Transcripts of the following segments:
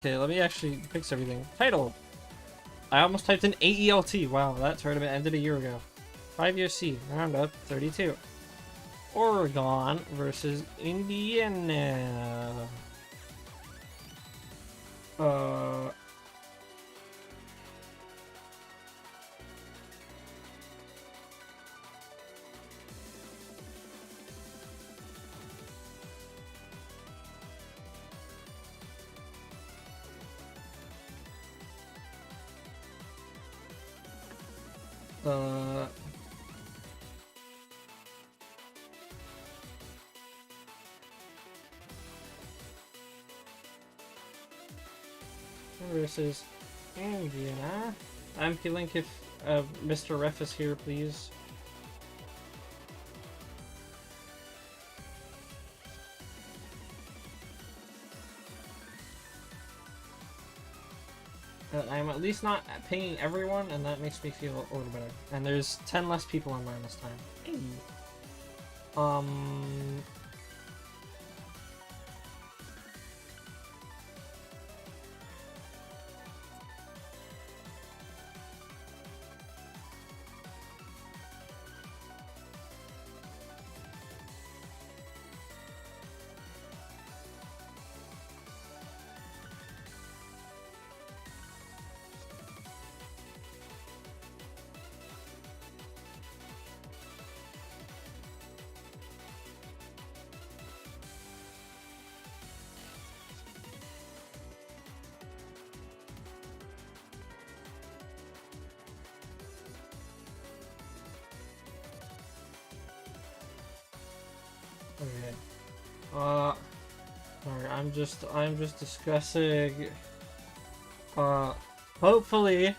Okay, let me actually fix everything. Title. I almost typed in AELT. Wow, that tournament ended a year ago. 5-year C, round up 32. Oregon versus Indiana. Versus Indiana. I'm feeling if Mr. Ref is here, please. I'm at least not pinging everyone, and that makes me feel a little better. And there's 10 less people online this time. Hey. Okay. Sorry, I'm just discussing. Hopefully,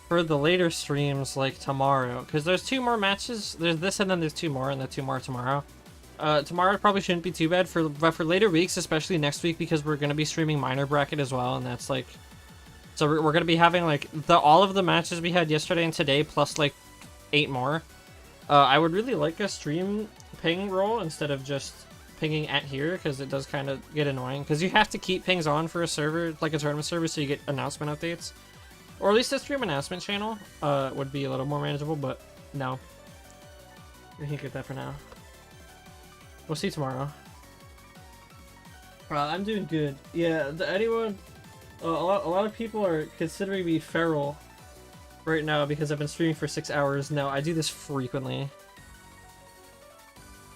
for the later streams, like tomorrow, because there's 2 more matches. There's this, and then there's 2 more, and the 2 more tomorrow. Tomorrow probably shouldn't be too bad but for later weeks, especially next week, because we're gonna be streaming minor bracket as well, and that's like, so we're gonna be having like all of the matches we had yesterday and today, plus like 8 more. I would really like a stream ping roll instead of just pinging at here, because it does kind of get annoying, because you have to keep pings on for a server, like a tournament server, so you get announcement updates. Or at least a stream announcement channel would be a little more manageable, but no. We can't get that for now. We'll see tomorrow. I'm doing good. Yeah, anyone... a lot of people are considering me feral right now because I've been streaming for 6 hours. No, I do this frequently.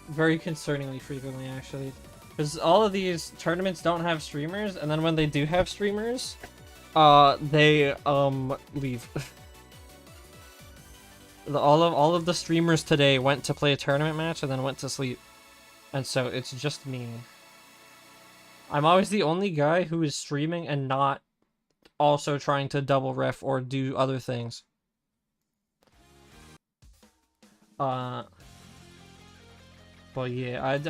Very concerningly frequently, actually. Because all of these tournaments don't have streamers, and then when they do have streamers, they, leave. all of the streamers today went to play a tournament match and then went to sleep. And so it's just me. I'm always the only guy who is streaming and not also trying to double ref or do other things. But yeah, I've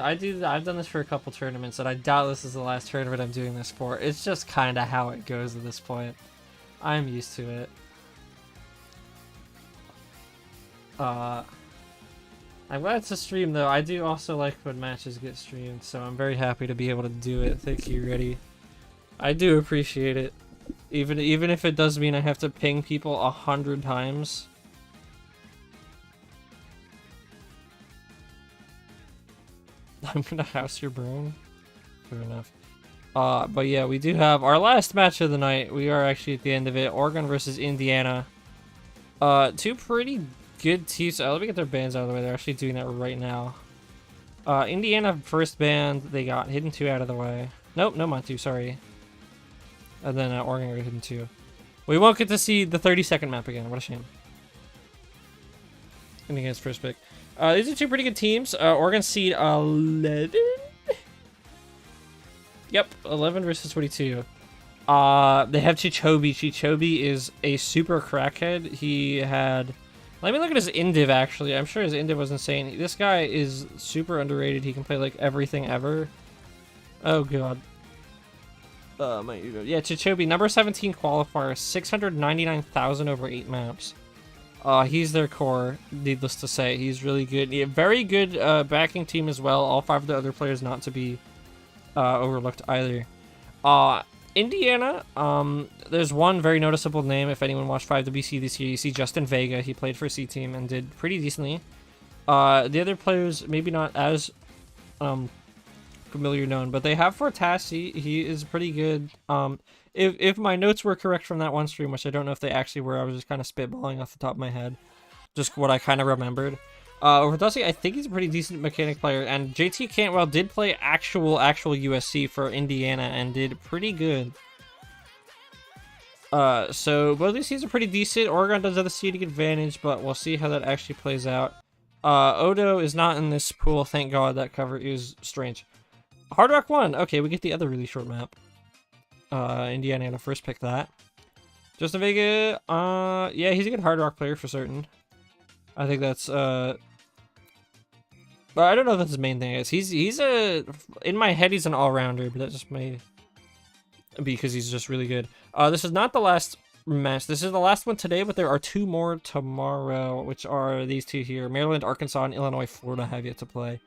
done this for a couple tournaments, and I doubt this is the last tournament I'm doing this for. It's just kind of how it goes at this point. I'm used to it. I'm glad it's a stream, though. I do also like when matches get streamed, so I'm very happy to be able to do it. Thank you, Reddy. I do appreciate it. Even if it does mean I have to ping people 100 times. I'm gonna house your brain. Fair enough. But yeah, we do have our last match of the night. We are actually at the end of it. Oregon versus Indiana. 2 pretty good teams. Let me get their bans out of the way. They're actually doing that right now. Indiana first band. They got Hidden 2 out of the way. Nope, no Montu, sorry. And then Oregon got Hidden 2. We won't get to see the 30-second map again. What a shame. Indiana's first pick. These are 2 pretty good teams. Oregon seed 11? Yep, 11 versus 22. They have Chichobi. Chichobi is a super crackhead. He had... Let me look at his indiv, actually. I'm sure his indiv was insane. This guy is super underrated. He can play, like, everything ever. Oh, God. Yeah, Chichobi, number 17 qualifier, 699,000 over 8 maps. He's their core, needless to say. He's really good. Yeah, very good backing team as well. All 5 of the other players not to be overlooked either. Indiana, there's one very noticeable name. If anyone watched 5WC this year, you see Justin Vega. He played for C team and did pretty decently. The other players maybe not as familiar known, but they have Fortassi. He is pretty good. If my notes were correct from that one stream, which I don't know if they actually were, I was just kind of spitballing off the top of my head, just what I kind of remembered. Fortassi, I think he's a pretty decent mechanic player, and JT Cantwell did play actual USC for Indiana and did pretty good. So both these teams are pretty decent. Oregon does have the seeding advantage, but we'll see how that actually plays out. Odo is not in this pool, thank God. That cover is strange. Hard Rock 1. Okay, we get the other really short map. Indiana had to first pick that. Justin Vega, yeah, he's a good Hard Rock player for certain. I think that's, but I don't know if that's his main thing is. He's in my head, he's an all-rounder, but that just may be because he's just really good. This is not the last match. This is the last one today, but there are 2 more tomorrow, which are these 2 here. Maryland, Arkansas, and Illinois, Florida have yet to play.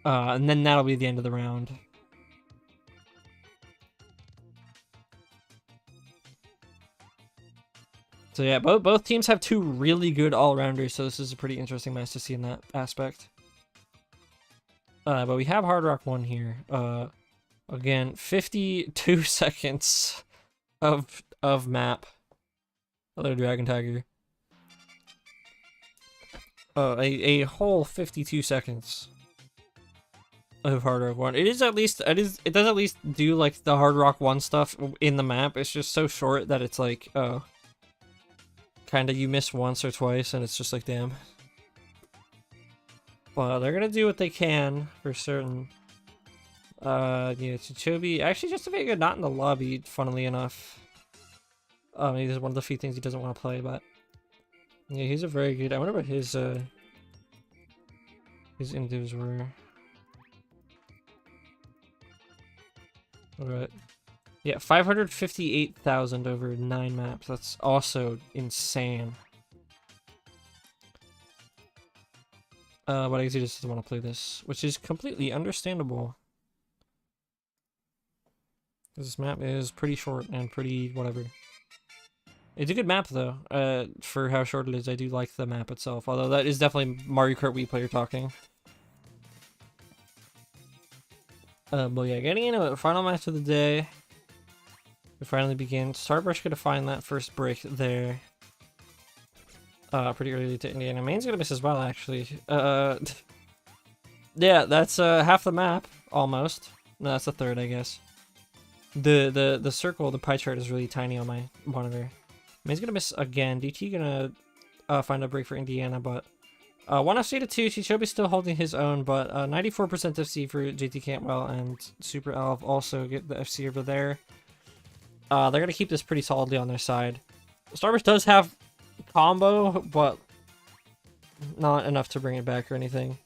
And then that'll be the end of the round. So yeah, both teams have 2 really good all-rounders, so this is a pretty interesting match to see in that aspect. But we have Hard Rock 1 here. Again, 52 seconds of map. Hello, Dragon Tiger. A whole 52 seconds of Hard Rock 1. It does at least do like the Hard Rock 1 stuff in the map. It's just so short that it's like, oh, kind of you miss once or twice and it's just like, damn. Well, they're gonna do what they can for certain. Yeah, Chichobi actually just a very good, not in the lobby, funnily enough. Maybe this is one of the few things he doesn't want to play, but yeah, he's a very good. I wonder what his indivs were. Alright. Yeah, 558,000 over 9 maps. That's also insane. But I guess he just doesn't want to play this, which is completely understandable. This map is pretty short and pretty whatever. It's a good map though, for how short it is. I do like the map itself, although that is definitely Mario Kart Wii player talking. But yeah, getting into it, final match of the day. We finally begin. Starbrush gonna find that first break there. Pretty early to Indiana. Main's gonna miss as well, actually. Yeah, that's half the map, almost. No, that's a third, I guess. The circle, the pie chart is really tiny on my monitor. Main's gonna miss again. DT gonna find a break for Indiana, but 1 FC to 2. Chichobi's still holding his own, but 94% FC for JT Cantwell, and Super Elf also get the FC over there. They're gonna keep this pretty solidly on their side. Starbrush does have combo, but not enough to bring it back or anything.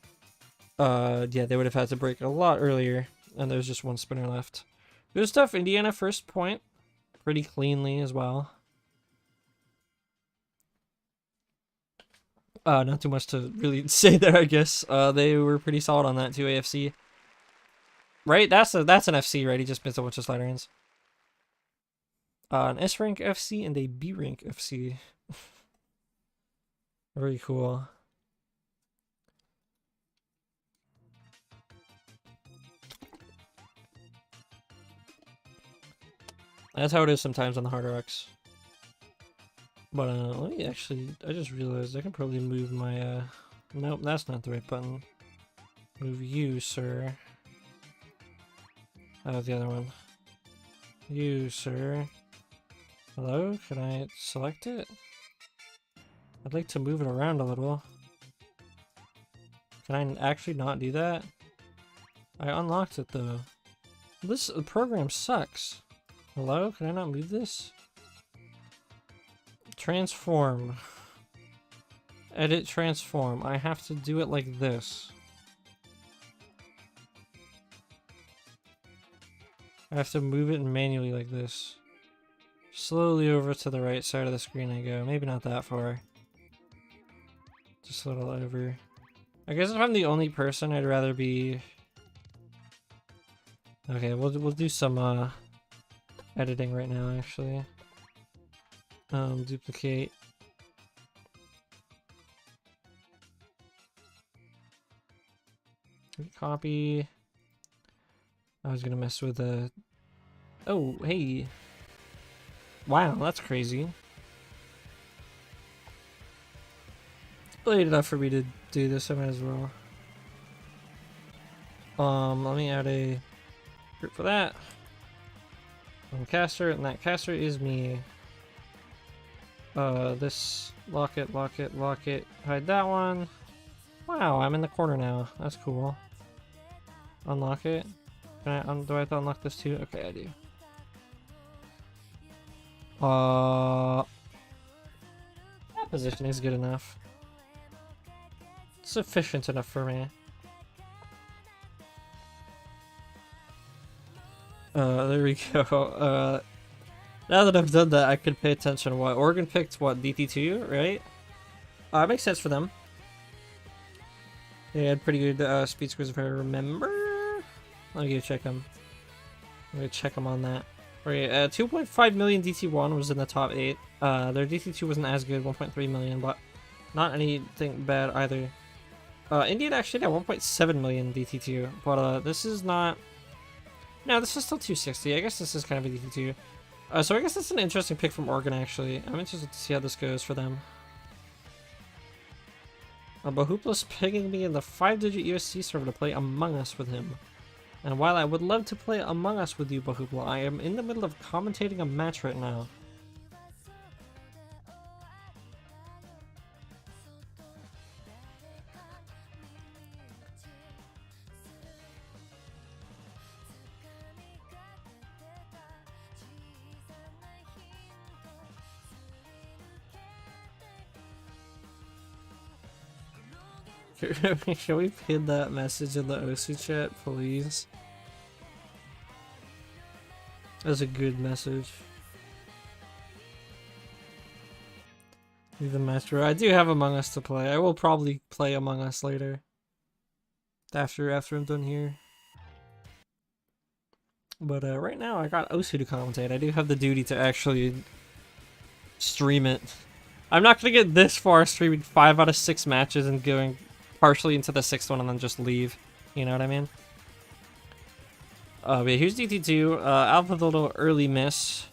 Yeah, they would have had to break it a lot earlier, and there's just 1 spinner left. Good stuff. Indiana first point pretty cleanly as well. Not too much to really say there, I guess. They were pretty solid on that too, AFC. Right? That's an FC, right? He just missed a bunch of slider ins. An S rank FC and a B rank FC. Very cool. That's how it is sometimes on the Hard Rocks. But let me actually, I just realized I can probably move my, nope, that's not the right button. Move you, sir. That was the other one. You, sir. Hello, can I select it? I'd like to move it around a little. Can I actually not do that? I unlocked it though. This program sucks. Hello, can I not move this? Transform. Edit transform. I have to do it like this. I have to move it manually like this. Slowly over to the right side of the screen I go. Maybe not that far. Just a little over. I guess if I'm the only person, I'd rather be... Okay, we'll do some editing right now actually. Duplicate. Copy. I was gonna mess with the. Oh, hey. Wow, that's crazy. Late enough for me to do this, I might as well. Let me add a group for that. Caster, and that caster is me. This lock it, hide that one. Wow, I'm in the corner now. That's cool. Unlock it. Can I, do I have to unlock this too? Okay, I do. That position is good enough. Sufficient enough for me. There we go. Now that I've done that, I could pay attention. What Oregon picked? What DT2, right? It makes sense for them. They had pretty good speed scores if I remember. Let me go check them. I'm gonna check them on that. Okay, 2.5 million DT1 was in the top 8. Their DT2 wasn't as good, 1.3 million, but not anything bad either. Indian actually had 1.7 million DT2, but this is not. No, this is still 260. I guess this is kind of a DT2. So I guess that's an interesting pick from Oregon, actually. I'm interested to see how this goes for them. Bahoopla's picking me in the 5-digit USC server to play Among Us with him. And while I would love to play Among Us with you, Bahoopla, I am in the middle of commentating a match right now. Can we pin that message in the OSU chat, please? That's a good message. Leave the master. I do have Among Us to play. I will probably play Among Us later. After I'm done here. But right now I got Osu to commentate. I do have the duty to actually stream it. I'm not gonna get this far streaming 5 out of 6 matches and going partially into the 6th one and then just leave. You know what I mean? But yeah, here's DT2. Alpha with a little early miss.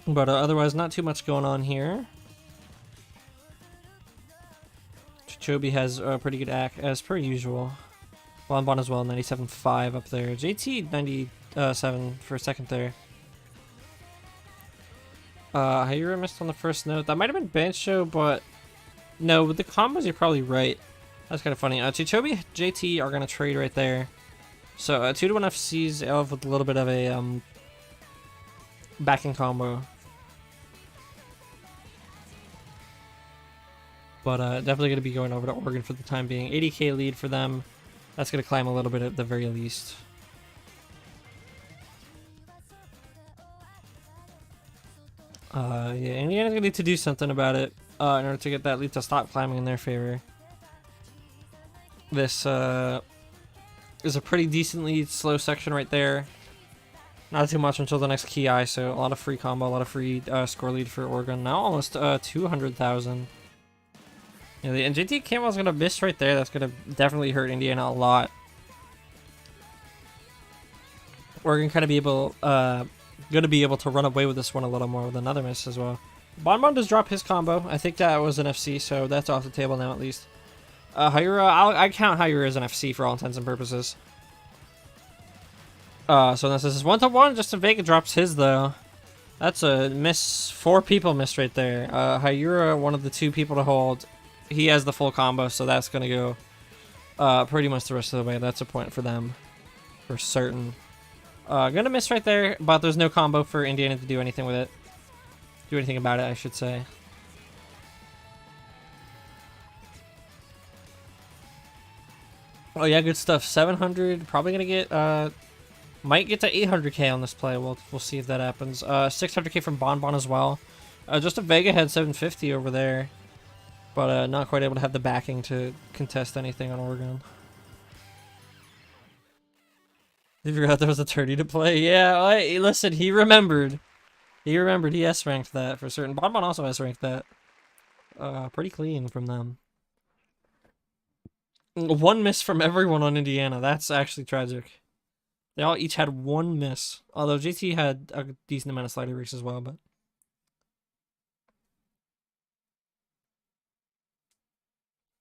But otherwise, not too much going on here. Chobi has a pretty good act, as per usual. Bonbon as well, 97.5 up there. JT, 97 for a second there. Hayura missed on the first note. That might have been Bancho, but no, with the combos, you're probably right. That's kind of funny. Chichobi, JT are going to trade right there. So 2-1 FCs Elf with a little bit of a backing combo. But definitely going to be going over to Oregon for the time being. 80k lead for them. That's going to climb a little bit at the very least. Yeah, Indiana's going to need to do something about it in order to get that lead to stop climbing in their favor. This is a pretty decently slow section right there. Not too much until the next key eye, so a lot of free combo, a lot of free score lead for Oregon. Now almost 200,000. Yeah, the NJT Camel's gonna miss right there. That's gonna definitely hurt Indiana a lot. Oregon kind of gonna be able to run away with this one a little more with another miss as well. Bonbon does drop his combo. I think that was an FC, so that's off the table now at least. Hayura, I count Hayura as an FC for all intents and purposes. So this is 1-1. Justin Vega drops his though. That's a miss. 4 people missed right there. Hayura, one of the 2 people to hold. He has the full combo, so that's gonna go pretty much the rest of the way. That's a point for them, for certain. Gonna miss right there, but there's no combo for Indiana to do anything with it. Do anything about it, I should say. Oh yeah, good stuff. 700, probably gonna get might get to 800k on this play. We'll see if that happens. 600k from Bonbon as well. Just a Vega had 750 over there, but not quite able to have the backing to contest anything on Oregon. He forgot there was a tourney to play. Yeah, listen, he remembered. He remembered. He S-ranked that for certain. Bonbon also S-ranked that. Pretty clean from them. One miss from everyone on Indiana. That's actually tragic. They all each had one miss. Although JT had a decent amount of slider reeks as well, but...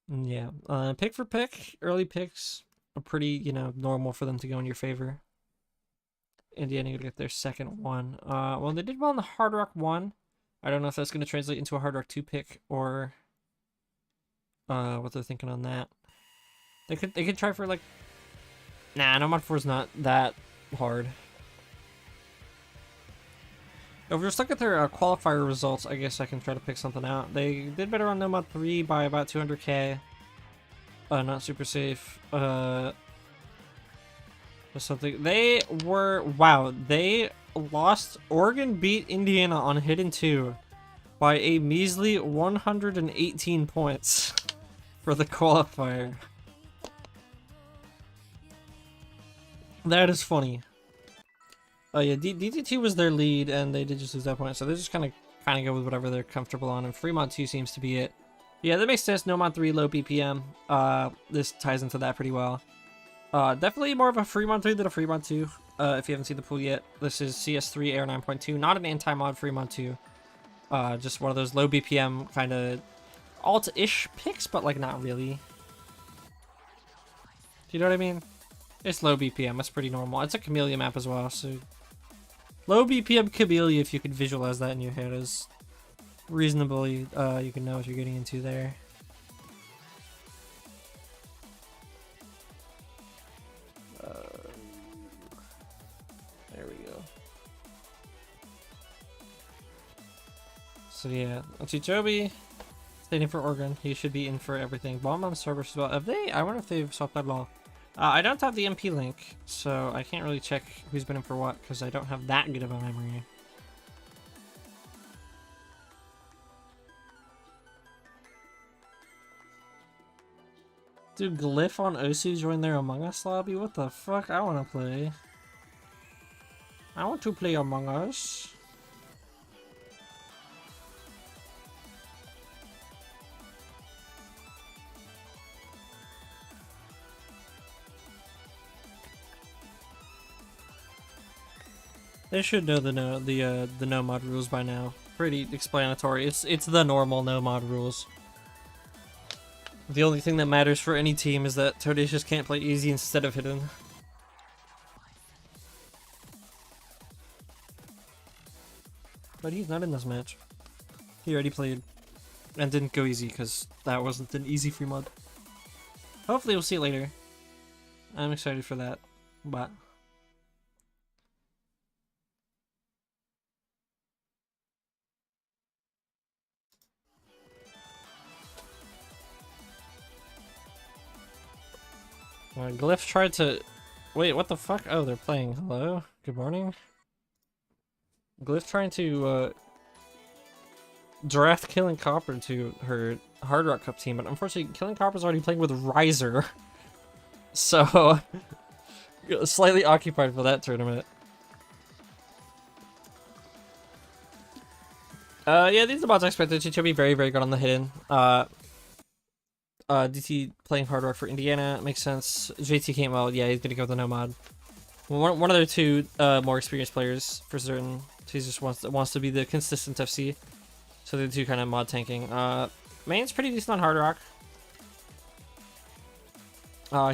yeah. Pick for pick, early picks are pretty, you know, normal for them to go in your favor. Indiana gonna get their second one. Well, they did well in the Hard Rock 1. I don't know if that's going to translate into a Hard Rock 2 pick or what they're thinking on that. They could try for like... nah, Nomad 4 is not that hard. If we're just looking at their qualifier results, I guess I can try to pick something out. They did better on Nomad 3 by about 200k. Not super safe. Something. They were... wow, they lost... Oregon beat Indiana on Hidden 2 by a measly 118 points for the qualifier. That is funny. Oh yeah, DT2 was their lead, and they did just lose that point, so they're just kind of go with whatever they're comfortable on, and Fremont 2 seems to be it. Yeah, that makes sense. Nomad 3, low BPM. This ties into that pretty well. Definitely more of a Fremont 3 than a Fremont 2, if you haven't seen the pool yet. This is CS3 Air 9.2, not an anti-mod Fremont 2. Just one of those low BPM kind of alt-ish picks, but like not really. Do you know what I mean? It's low BPM, that's pretty normal. It's a Camellia map as well, so... low BPM Camellia, if you could visualize that in your head, is reasonably, you can know what you're getting into there. There we go. So yeah, Ochichobi, staying in for Oregon. He should be in for everything. Bomb on servers as well. Have they? I wonder if they've swapped that at all. I don't have the MP link, so I can't really check who's been in for what, because I don't have that good of a memory. Dude, Glyph on Osu join their Among Us lobby? What the fuck? I want to play. I want to play Among Us. They should know the no mod rules by now. Pretty explanatory. It's the normal no mod rules. The only thing that matters for any team is that Todacious can't play easy instead of hidden. But he's not in this match. He already played and didn't go easy because that wasn't an easy free mod. Hopefully we'll see it later. I'm excited for that, but... Glyph tried to... wait, what the fuck? Oh, they're playing. Hello? Good morning? Glyph trying to, draft Killing Copper to her Hard Rock Cup team, but unfortunately Killing Copper's already playing with Riser. So... slightly occupied for that tournament. Yeah, these are the mods I expected. She'll be very, very good on the hidden. DT playing Hard Rock for Indiana makes sense. JT came well. Yeah, he's gonna go with the no mod. One of their two more experienced players for certain. He just wants to be the consistent FC. So the two kind of mod tanking. Main's pretty decent on Hard Rock.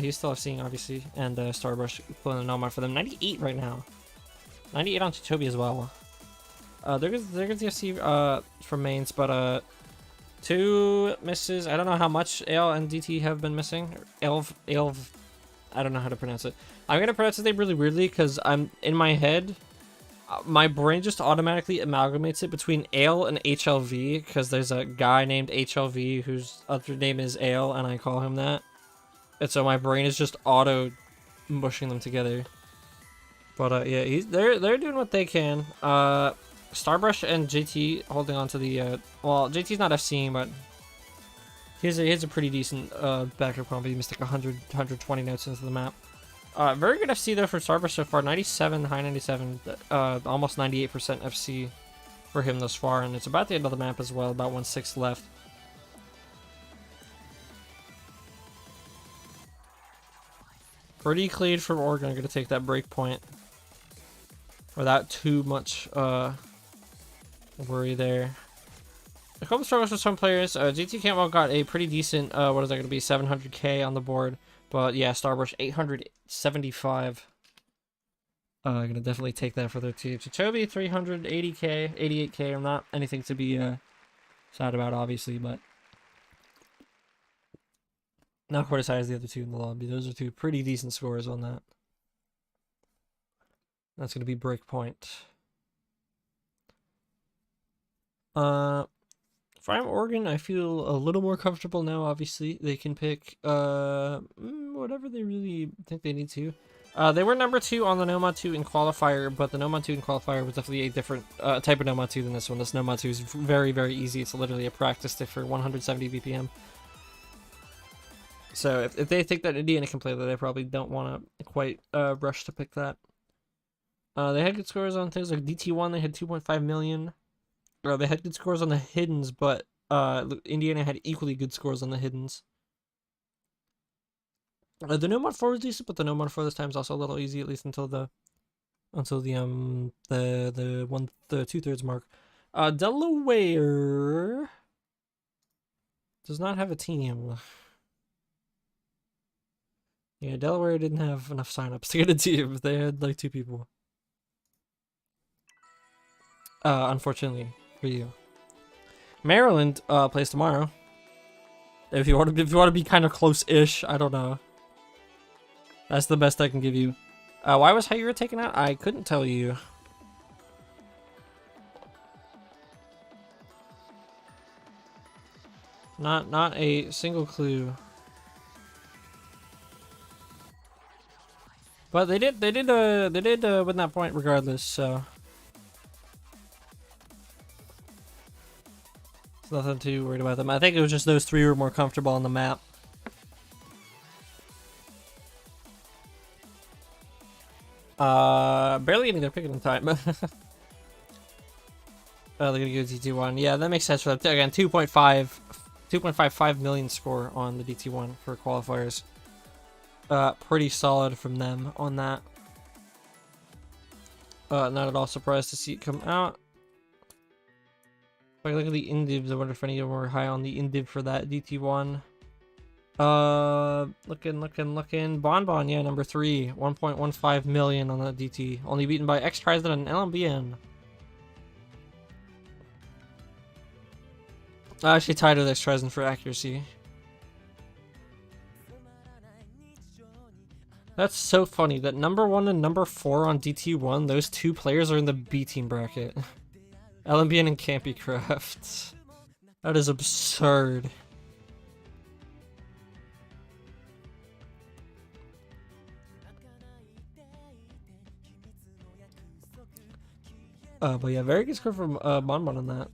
He's still FCing obviously, and Starbrush pulling the no mod for them. 98 right now. 98 on Chichobi as well. There goes the FC from mains, but two misses. I don't know how much Ale and DT have been missing. Elv. I don't know how to pronounce it. I'm gonna pronounce his name really weirdly because I'm in my head. My brain just automatically amalgamates it between Ale and HLV because there's a guy named HLV whose other name is Ale, and I call him that. And so my brain is just auto mushing them together. But yeah, they're doing what they can. Starbrush and JT holding on to the, well, JT's not FCing, but he has a pretty decent backup combo. He missed like 100, 120 notes into the map. Very good FC though for Starburst so far. 97, high 97, almost 98% FC for him thus far, and it's about the end of the map as well. About 1/6 left. Pretty clean from Oregon. Gonna take that break point without too much worry there. A couple struggles for some players. GT Cantwell got a pretty decent, what is that going to be, 700k on the board. But yeah, Starburst 875. Going to definitely take that for their team. Chichobi 380k, 88k. Not anything to be sad about, obviously, but not quite as high as the other two in the lobby. Those are two pretty decent scores on that. That's going to be breakpoint. If I'm Oregon, I feel a little more comfortable now. Obviously, they can pick whatever they really think they need to. They were number 2 on the Nomad 2 in qualifier, but the Nomad 2 in qualifier was definitely a different type of Nomad 2 than this one. This Nomad 2 is very, very easy. It's literally a practice stick for 170 BPM. So if they think that Indiana can play that, they probably don't want to quite rush to pick that. They had good scores on things like DT1. They had 2.5 million. They had good scores on the hiddens, but Indiana had equally good scores on the hiddens. The Nomad 4 was decent, but the Nomad 4 this time is also a little easy, at least until the 2/3 mark. Delaware does not have a team. Yeah, Delaware didn't have enough signups to get a team. They had like 2 people. Unfortunately for you. Maryland plays tomorrow. If you want to be kind of close-ish, I don't know. That's the best I can give you. Why was Hayura taken out? I couldn't tell you. Not a single clue. But they did win that point regardless, so it's nothing too worried about them. I think it was just those 3 were more comfortable on the map. Barely getting their pick in time. They're gonna go DT1. Yeah, that makes sense for them. Again, 2.55 million score on the DT1 for qualifiers. Pretty solid from them on that. Not at all surprised to see it come out. If I look at the indivs, I wonder if any of them were high on the indiv for that DT1. Looking. Bonbon, yeah, number 3. 1.15 million on that DT. Only beaten by X-Trizon and LMBN. Actually tied with X-Trizon for accuracy. That's so funny that number 1 and number 4 on DT1, those 2 players are in the B team bracket. LMBN and Campycraft. That is absurd. But yeah, very good score from Bonbon on that.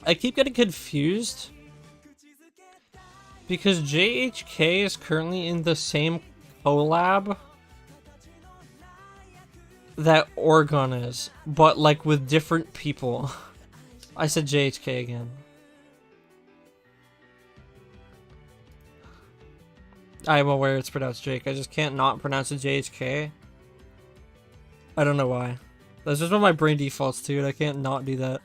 I keep getting confused because JHK is currently in the same collab that Oregon is, but like with different people. I said JHK again. I am aware it's pronounced Jake. I just can't not pronounce it JHK. I don't know why. That's just what my brain defaults to, and I can't not do that.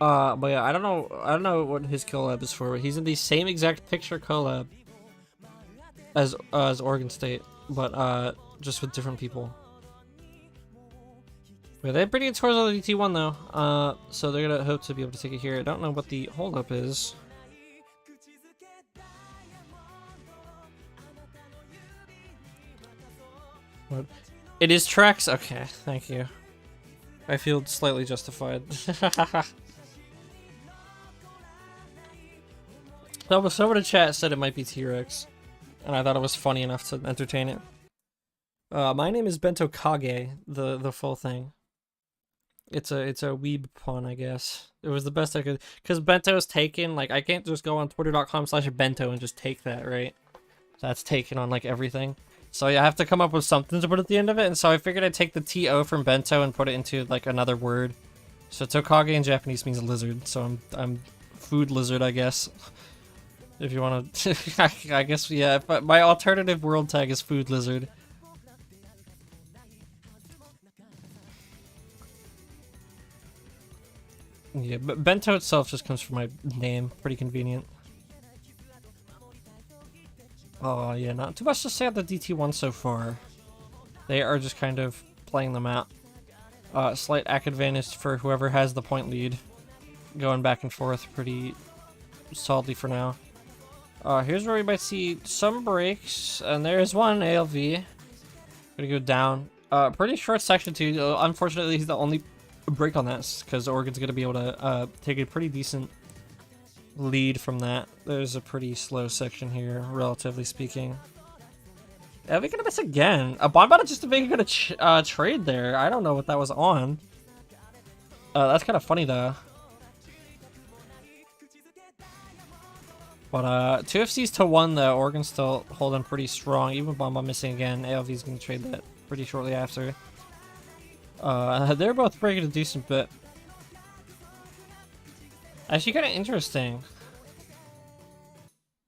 But yeah, I don't know what his collab is for. He's in the same exact picture collab as Oregon State, but just with different people. Yeah, they have pretty good scores on the DT1 though, so they're gonna hope to be able to take it here. I don't know what the holdup is. What? It is tracks? Okay, thank you. I feel slightly justified. Someone in chat said it might be T-Rex, and I thought it was funny enough to entertain it. My name is Bento Kage, the full thing. It's a weeb pun, I guess. It was the best I could, because Bento's taken, like, I can't just go on twitter.com/bento and just take that, right? That's taken on, like, everything. So I have to come up with something to put at the end of it, and so I figured I'd take the TO from bento and put it into, like, another word. So Tokage in Japanese means lizard, so I'm food lizard, I guess. If you want to, I guess, yeah, but my alternative world tag is food lizard. Yeah, but bento itself just comes from my name. Pretty convenient. Oh, yeah, not too much to say on the DT1 so far. They are just kind of playing them out. Slight ACK advantage for whoever has the point lead. Going back and forth pretty solidly for now. Here's where we might see some breaks, and there's one ALV. Gonna go down. Pretty short section too. Unfortunately, he's the only break on that, because Oregon's gonna be able to take a pretty decent lead from that. There's a pretty slow section here, relatively speaking. Yeah, we're gonna miss again. A Bonbon just to make a good trade there. I don't know what that was on. That's kind of funny though. But 2 FCs to 1 though. Oregon's still holding pretty strong. Even with Bonbon missing again, ALV's gonna trade that pretty shortly after. They're both breaking a decent bit. Actually, kind of interesting.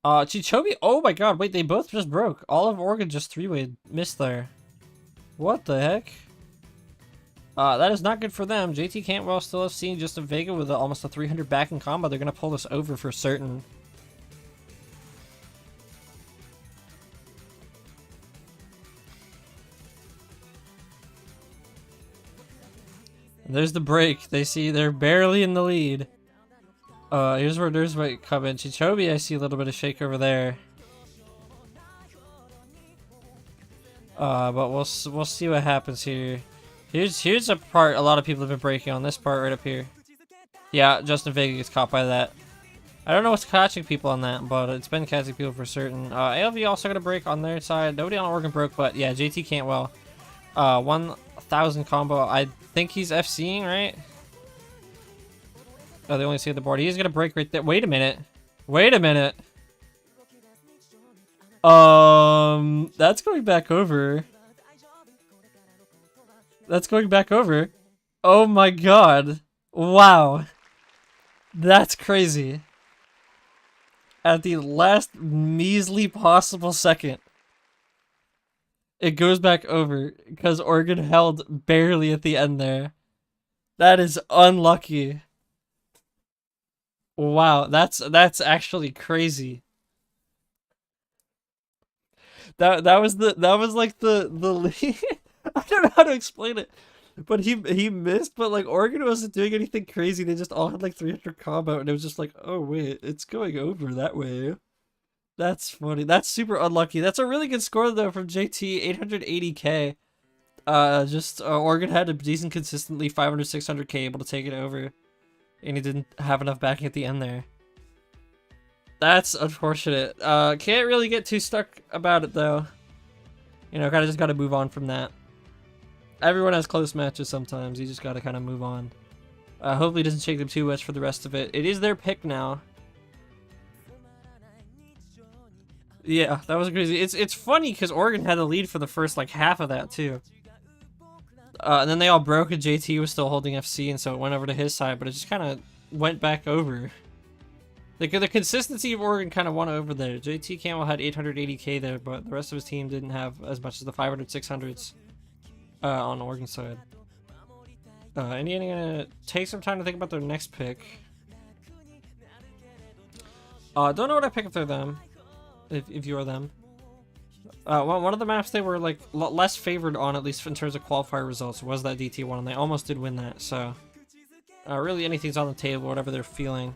Chichobi. Oh my god, wait, they both just broke. All of Oregon just 3-way missed there. What the heck? That is not good for them. JT Cantwell still have seen Justin Vega with almost a 300 back in combo. They're gonna pull this over for certain. There's the break. They see they're barely in the lead. Here's where Nurse might come in. Chichobi, I see a little bit of shake over there. But we'll see what happens here. Here's a part a lot of people have been breaking on. This part right up here. Yeah, Justin Vega gets caught by that. I don't know what's catching people on that, but it's been catching people for certain. ALV also got a break on their side. Nobody on Oregon broke, but yeah, JT Cantwell. 1,000 combo. I think he's FCing, right? Oh, they only see the board. He's gonna break right there. Wait a minute. Wait a minute. That's going back over. That's going back over. Oh my god. Wow. That's crazy. At the last measly possible second, it goes back over because Oregon held barely at the end there. That is unlucky. Wow, that's actually crazy. That was like the I don't know how to explain it. But he missed, but like Oregon wasn't doing anything crazy. They just all had like 300 combo, and it was just like, oh wait, it's going over that way. That's funny. That's super unlucky. That's a really good score though from JT, 880k. Oregon had a decent consistently 500, 600k able to take it over, and he didn't have enough backing at the end there. That's unfortunate. Can't really get too stuck about it though. You know, kind of just got to move on from that. Everyone has close matches sometimes. You just got to kind of move on. Hopefully it doesn't shake them too much for the rest of it. It is their pick now. Yeah, that was crazy. It's funny because Oregon had the lead for the first like half of that too. And then they all broke and JT was still holding FC, and so it went over to his side, but it just kind of went back over. The consistency of Oregon kind of won over there. JT Campbell had 880k there, but the rest of his team didn't have as much as the 500, 600s on Oregon's side. Indiana gonna take some time to think about their next pick. Don't know what I pick if they're them. If you are them. One of the maps they were like less favored on, at least in terms of qualifier results, was that DT1, and they almost did win that. So really anything's on the table, whatever they're feeling.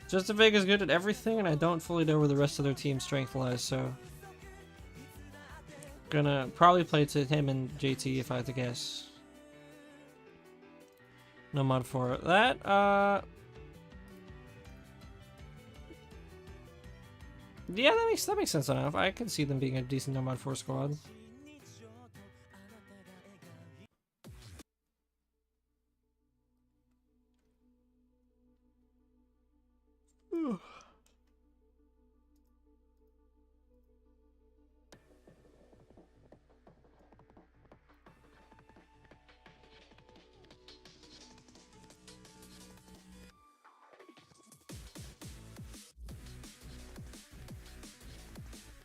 Justin Vega's good at everything, and I don't fully know where the rest of their team's strength lies, so gonna probably play to him and JT if I had to guess. No mod for that. Yeah, that makes sense enough. I can see them being a decent no mod 4 squad.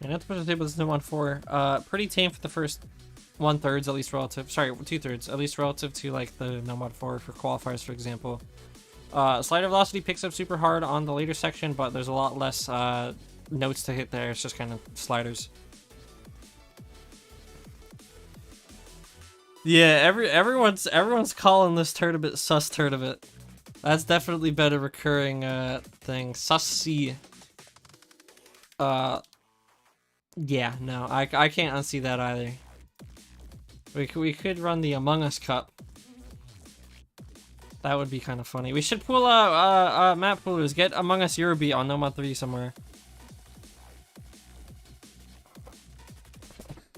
And not to push the table, this is no 1-4. Pretty tame for the first 1/3, at least relative. Sorry, 2/3, at least relative to like the no mod 4 for qualifiers, for example. Slider velocity picks up super hard on the later section, but there's a lot less notes to hit there. It's just kind of sliders. Yeah, everyone's calling this tournament sus tournament. That's definitely been a recurring thing. Sussy. Yeah, no, I can't unsee that either. We could run the Among Us Cup. That would be kind of funny. We should pull map poolers. Get Among Us Eurobeat on No Mod 3 somewhere.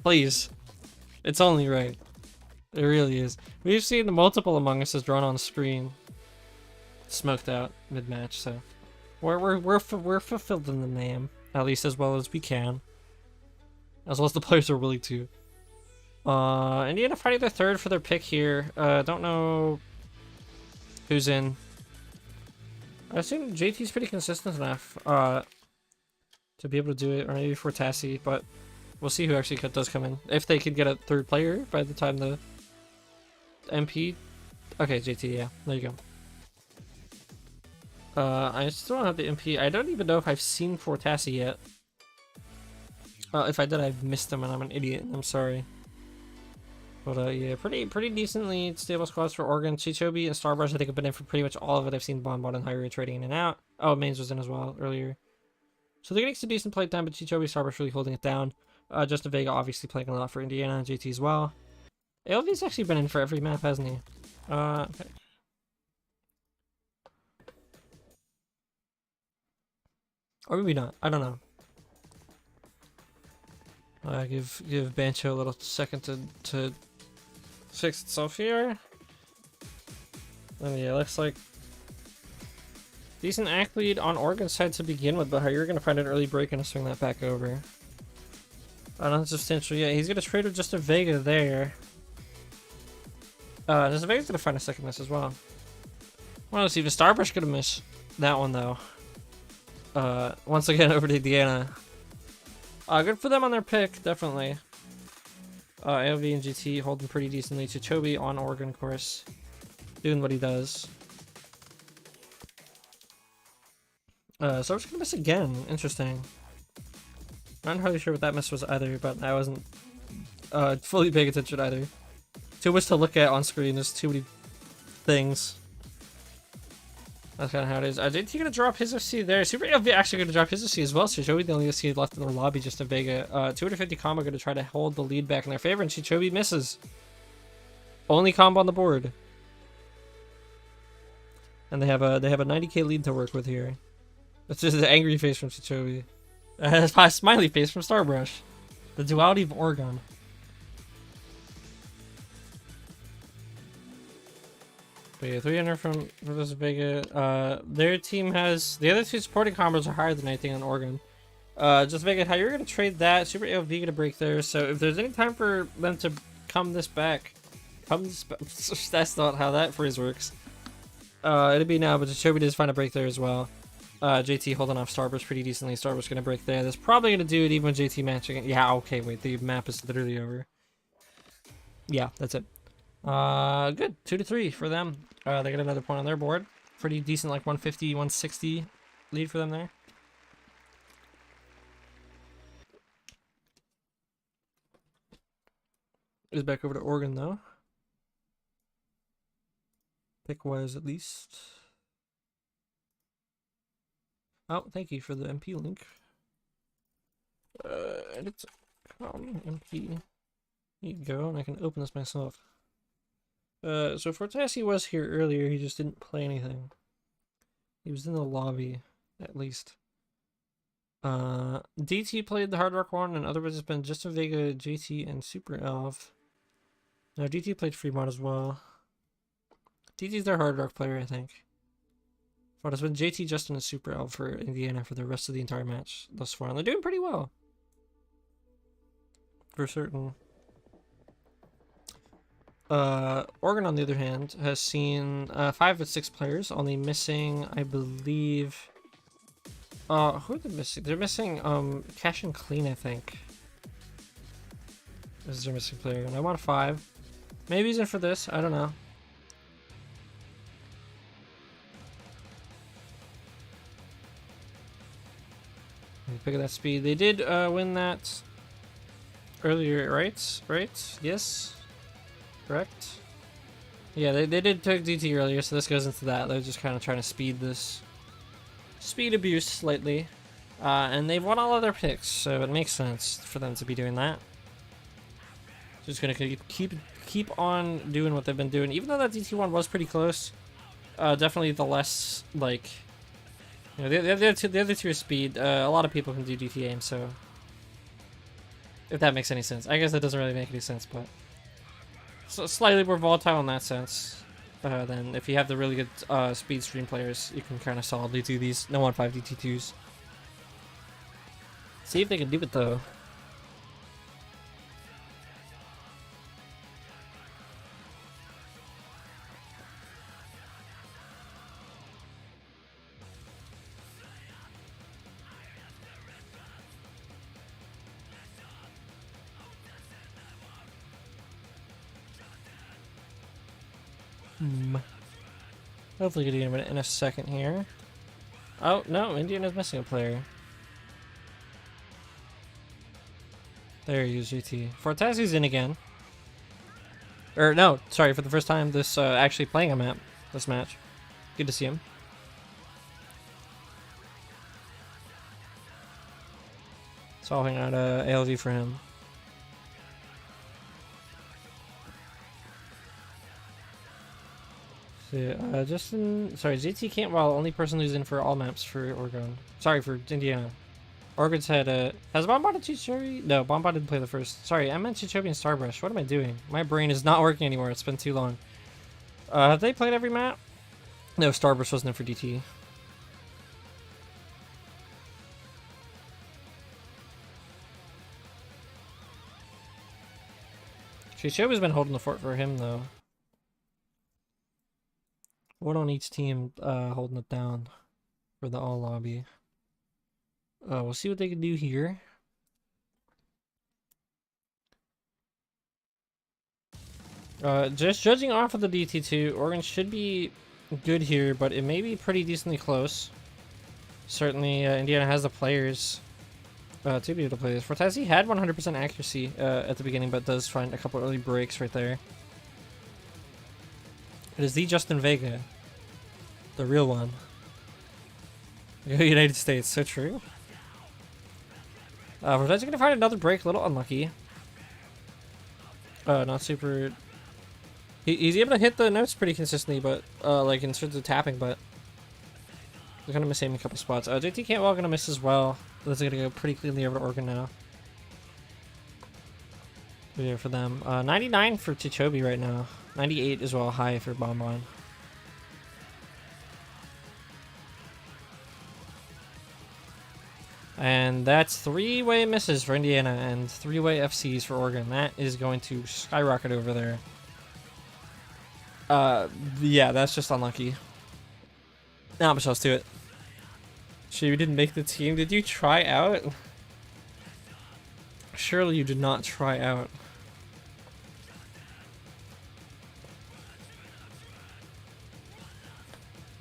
Please. It's only right. It really is. We've seen the multiple Among Us drawn on screen. Smoked out mid-match, so we're fulfilled in the name, at least as well as we can. As well as the players are willing to. Indiana fighting their third for their pick here. Don't know who's in. I assume JT's pretty consistent enough to be able to do it, or maybe for Tassie, but we'll see who actually does come in. If they could get a third player by the time the MP. Okay, JT, yeah, there you go. I still don't have the MP. I don't even know if I've seen Fortassi yet. If I did, I've missed them and I'm an idiot. I'm sorry. But yeah, pretty decently stable squads for Oregon. Chichobi and Starbrush, I think, have been in for pretty much all of it. I've seen Bonbon and Hyrule trading in and out. Oh, Mains was in as well earlier. So they're getting some decent play time, but Chichobi, Starbrush really holding it down. Justin Vega obviously playing a lot for Indiana and JT as well. ALV's actually been in for every map, hasn't he? Okay. Or maybe not. I don't know. Give Bancho a little second to fix itself here. And yeah, looks like decent act lead on Oregon's side to begin with, but how you're gonna find an early break and swing that back over. Not substantial. Yeah, he's gonna trade with just a Vega there. Just a Vega's gonna find a second miss as well. Well, let's see if the Starbrush gonna miss that one though. Once again over to Indiana. Good for them on their pick, definitely. AOV and GT holding pretty decently. Chichobi on Oregon, of course, doing what he does. So we're just gonna miss again. Interesting. Not entirely sure what that miss was either, but I wasn't fully paying attention either. Too much to look at on screen. There's too many things. That's kind of how it is. JT gonna drop his FC there. Super ALV actually gonna drop his FC as well. So Chichobi the only FC left in the lobby, just a Vega. 250 combo gonna try to hold the lead back in their favor, and Chichobi misses. Only combo on the board. And they have a 90k lead to work with here. That's just an angry face from Chichobi. A smiley face from Starbrush. The duality of Oregon. But yeah, 300 from this Vega. Their team has the other two supporting combos are higher than anything on Oregon. Just Vega, how you're gonna trade that? Super AOV gonna break there. So if there's any time for them to come this back, that's not how that phrase works. It'd be now, but Chichobi does find a break there as well. JT holding off Starbrush pretty decently. Starbrush gonna break there. That's probably gonna do it even with JT matching it. Yeah, okay, wait, the map is literally over. Yeah, that's it. Good. 2-3 for them. They get another point on their board. Pretty decent, like 150, 160 lead for them there. Is back over to Oregon though. Pick wise at least. Oh, thank you for the MP link. Edit MP. Here you go, and I can open this myself. So Fortassi was here earlier, he just didn't play anything. He was in the lobby, at least. DT played the Hard Rock one, and otherwise it's been just a Vega, JT, and Super Elf. No, DT played Fremont as well. DT's their Hard Rock player, I think. But it's been JT, Justin, and Super Elf for Indiana for the rest of the entire match thus far, and they're doing pretty well. For certain. Oregon, on the other hand, has seen 5 of 6 players, only missing, I believe, Who are they missing? They're missing, Cash and Clean, I think. This is their missing player, and I want 5. Maybe he's in for this, I don't know. Pick up that speed. They did win that earlier, right? Right? Yes? Correct? Yeah, they did take DT earlier, so this goes into that. They're just kind of trying to speed this. Speed abuse slightly. And they've won all of their picks, so it makes sense for them to be doing that. Just gonna keep on doing what they've been doing. Even though that DT one was pretty close, definitely the less, like... You know, the other two is speed. A lot of people can do DT aim, so... If that makes any sense. I guess that doesn't really make any sense, but... So slightly more volatile in that sense. Then if you have the really good speed stream players, you can kind of solidly do these no 1-5 DT2s. See if they can do it though. Hopefully getting it in a second here. Oh, no, Indiana's missing a player. There he is, GT. Fortazi's in again. Or, no, sorry, for the first time this actually playing a map, this match. Good to see him. Solving out ALV for him. So, Justin, sorry, ZT can't, well, only person who's in for all maps for Oregon. Sorry, for Indiana. Oregon's had, has Bombard and Chichobi? No, Bombard didn't play the first. Sorry, I meant Chichobi and Starbrush. What am I doing? My brain is not working anymore. It's been too long. Have they played every map? No, Starbrush wasn't in for DT. Chichobi's been holding the fort for him, though. One on each team holding it down for the all lobby. We'll see what they can do here. Just judging off of the DT2, Oregon should be good here, but it may be pretty decently close. Certainly, Indiana has the players to be able to play this. Fortazi had 100% accuracy at the beginning, but does find a couple early breaks right there. It is the Justin Vega. The real one. United States, so true. Fortazi's gonna find another break, a little unlucky. Not super... He's able to hit the notes pretty consistently, but, like, in terms of tapping, but... They're gonna miss aim in a couple spots. JT Cantwell gonna miss as well. That's gonna go pretty cleanly over to Oregon now. Yeah, for them. 99 for Chichobi right now. 98 as well, high for Bonbon. And that's 3-way misses for Indiana and 3-way FCs for Oregon. That is going to skyrocket over there. Yeah, that's just unlucky. Not much else to it. She didn't make the team. Did you try out? Surely you did not try out.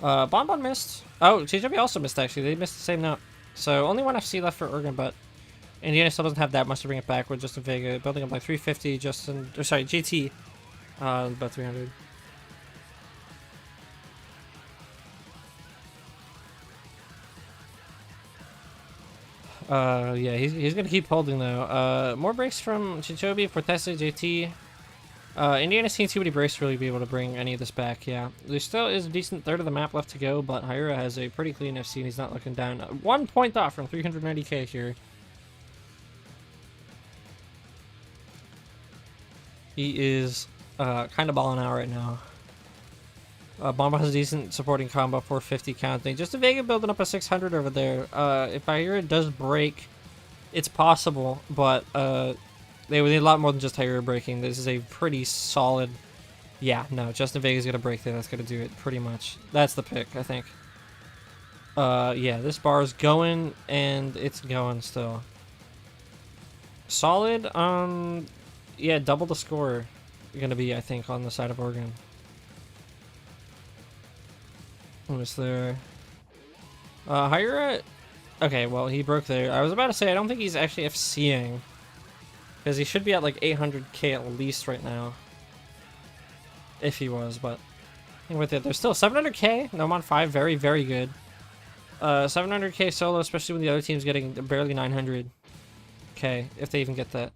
Bonbon missed. Oh, TJB also missed actually. They missed the same note. So only one FC left for Oregon, but Indiana still doesn't have that much to bring it back with Justin Vega building up like 350. Justin, or sorry, GT, about 300. Yeah, he's gonna keep holding though. More breaks from Chichobi, Fortesa, JT. Indiana's seen too many breaks to really be able to bring any of this back, yeah. There still is a decent third of the map left to go, but Hyra has a pretty clean FC and he's not looking down. 1 point off from 390k here. He is kind of balling out right now. Bomba has a decent supporting combo, 450 counting. Just a Vega building up a 600 over there. If Hyra does break, it's possible, but they would need a lot more than just Hyra breaking. This is a pretty solid... Yeah, no, Justin Vega's gonna break there. That's gonna do it, pretty much. That's the pick, I think. Yeah, this bar is going, and it's going still. Solid, yeah, double the score gonna be, I think, on the side of Oregon. What's there? Hira, okay, well, he broke there. I was about to say, I don't think he's actually FCing, because he should be at, like, 800k at least right now. If he was, but with it, there's still 700k, no mod 5, very, very good. 700k solo, especially when the other team's getting barely 900k, if they even get that.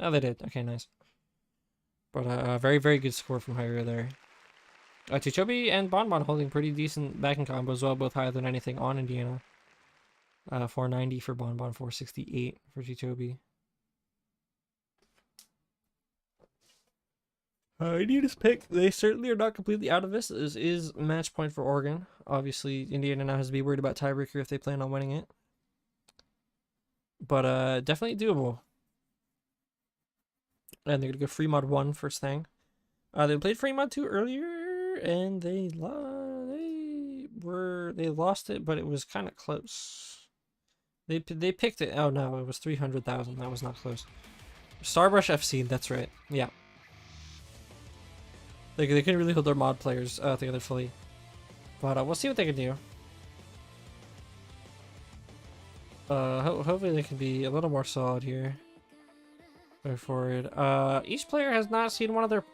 Oh, they did. Okay, nice. But very, very good score from Hira there. Chichobi and Bonbon holding pretty decent backing combo as well, both higher than anything on Indiana. 490 for Bonbon, 468 for Chichobi. Indiana's pick. They certainly are not completely out of this. This is match point for Oregon. Obviously, Indiana now has to be worried about tiebreaker if they plan on winning it. But definitely doable. And they're gonna go free mod 1 first thing. They played free mod 2 earlier, and they lost it, but it was kind of close. They picked it. Oh no, it was 300,000. That was not close. Starbrush FC. That's right. Yeah. They couldn't really hold their mod players together fully. But we'll see what they can do. Hopefully they can be a little more solid here. Going forward. Each player has not seen one of their...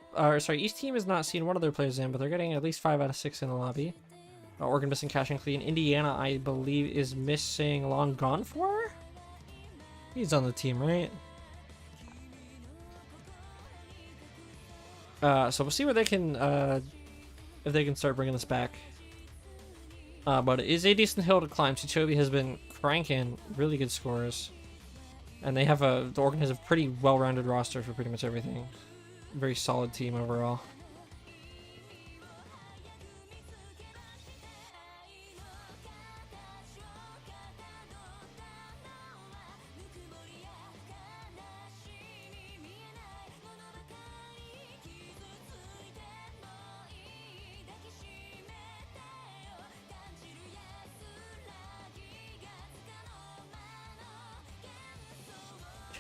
sorry, each team has not seen one of their players in, but they're getting at least 5 out of 6 in the lobby. Oregon missing Cash and Clean. Indiana, I believe, is missing Long Gone For? He's on the team, right? So we'll see where they can, if they can start bringing this back. But it is a decent hill to climb. Chichobi has been cranking really good scores. And they have the Oregon has a pretty well-rounded roster for pretty much everything. Very solid team overall.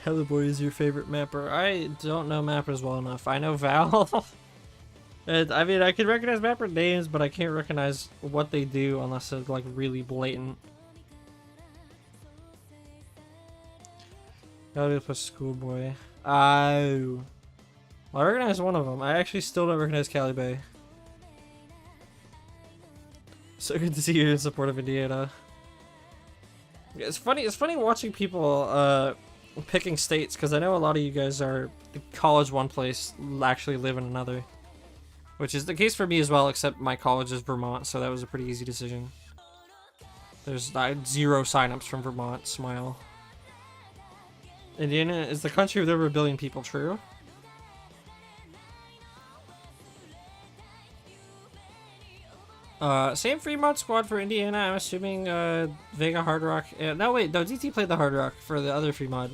Kelly Boy is your favorite mapper. I don't know mappers well enough. I know Val. And, I mean, I can recognize mapper names, but I can't recognize what they do unless it's like really blatant. Gotta put Schoolboy. Oh. Well, I recognize one of them. I actually still don't recognize Cali Bay. So good to see you in support of Indiana. Yeah, it's funny watching people picking states, because I know a lot of you guys are college one place, actually live in another. Which is the case for me as well, except my college is Vermont, so that was a pretty easy decision. There's 0 signups from Vermont, smile. Indiana is the country with over 1 billion people, true? Same free mod squad for Indiana, I'm assuming Vega Hard Rock. No wait, no, DT played the Hard Rock for the other free mod.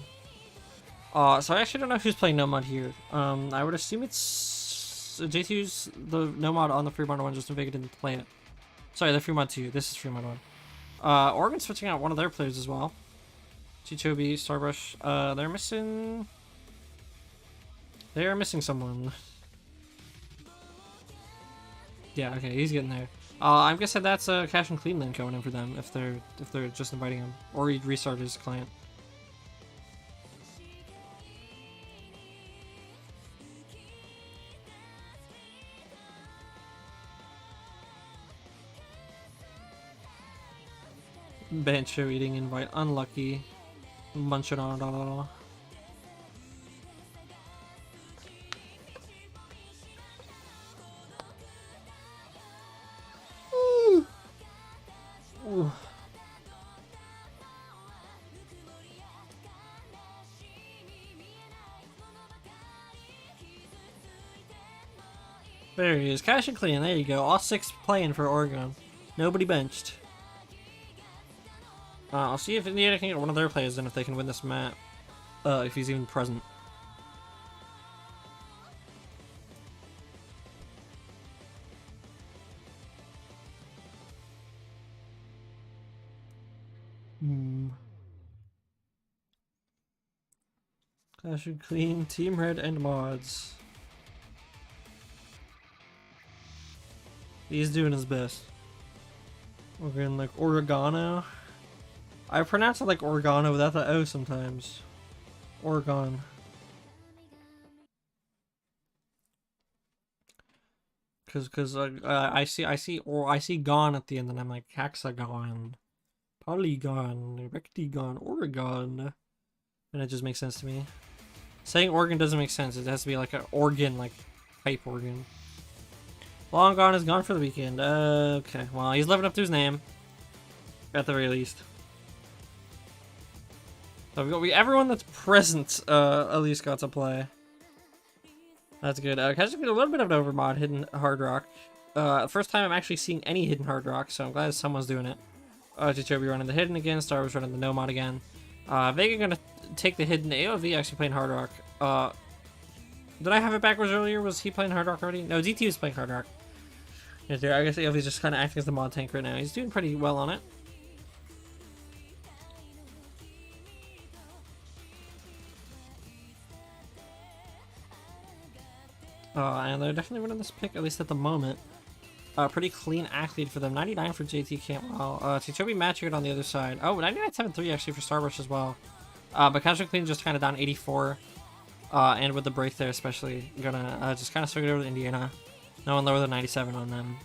So I actually don't know who's playing no mod here. I would assume it's J2's the no mod on the free mod one, just Vega didn't play it. Sorry, the free mod 2. This is free mod 1. Oregon switching out one of their players as well. Chichobi, Starbrush. They're missing. They are missing someone. Yeah, okay, he's getting there. I'm guessing that's Cash and Clean then coming in for them if they're just inviting him, or he'd restart his client. Bancho eating invite, unlucky. Munching on it all. Ooh. There he is, Cash and Clean, there you go. All 6 playing for Oregon. Nobody benched. I'll see if Indiana can get one of their players in if they can win this map. If he's even present. Clash and Clean, Team Red, and mods. He's doing his best. We're going like Oregano. I pronounce it like Oregano without the O sometimes. Oregon. Cause I see gone at the end and I'm like hexagon, polygon, rectagon, Oregon, and it just makes sense to me. Saying organ doesn't make sense. It has to be like an organ, like pipe organ. Long Gone is gone for the weekend. Okay, well he's living up to his name, at the very least. So everyone that's present at least got to play. That's good. Catching a little bit of an overmod, hidden hard rock. First time I'm actually seeing any hidden hard rock, so I'm glad someone's doing it. Jacoby running the hidden again, Star Wars running the no mod again. Vega gonna take the hidden. AOV actually playing hard rock. Did I have it backwards earlier? Was he playing hard rock already? No, DT was playing hard rock. I guess AOV's just kind of acting as the mod tank right now. He's doing pretty well on it. And they're definitely winning this pick, at least at the moment. Pretty clean athlete for them. 99 for JT Cantwell. Chichobi matching it on the other side. Oh, 99.73 actually for Starburst as well. But Casual Clean just kind of down 84. And with the break there especially, gonna just kind of swing it over to Indiana. No one lower than 97 on them.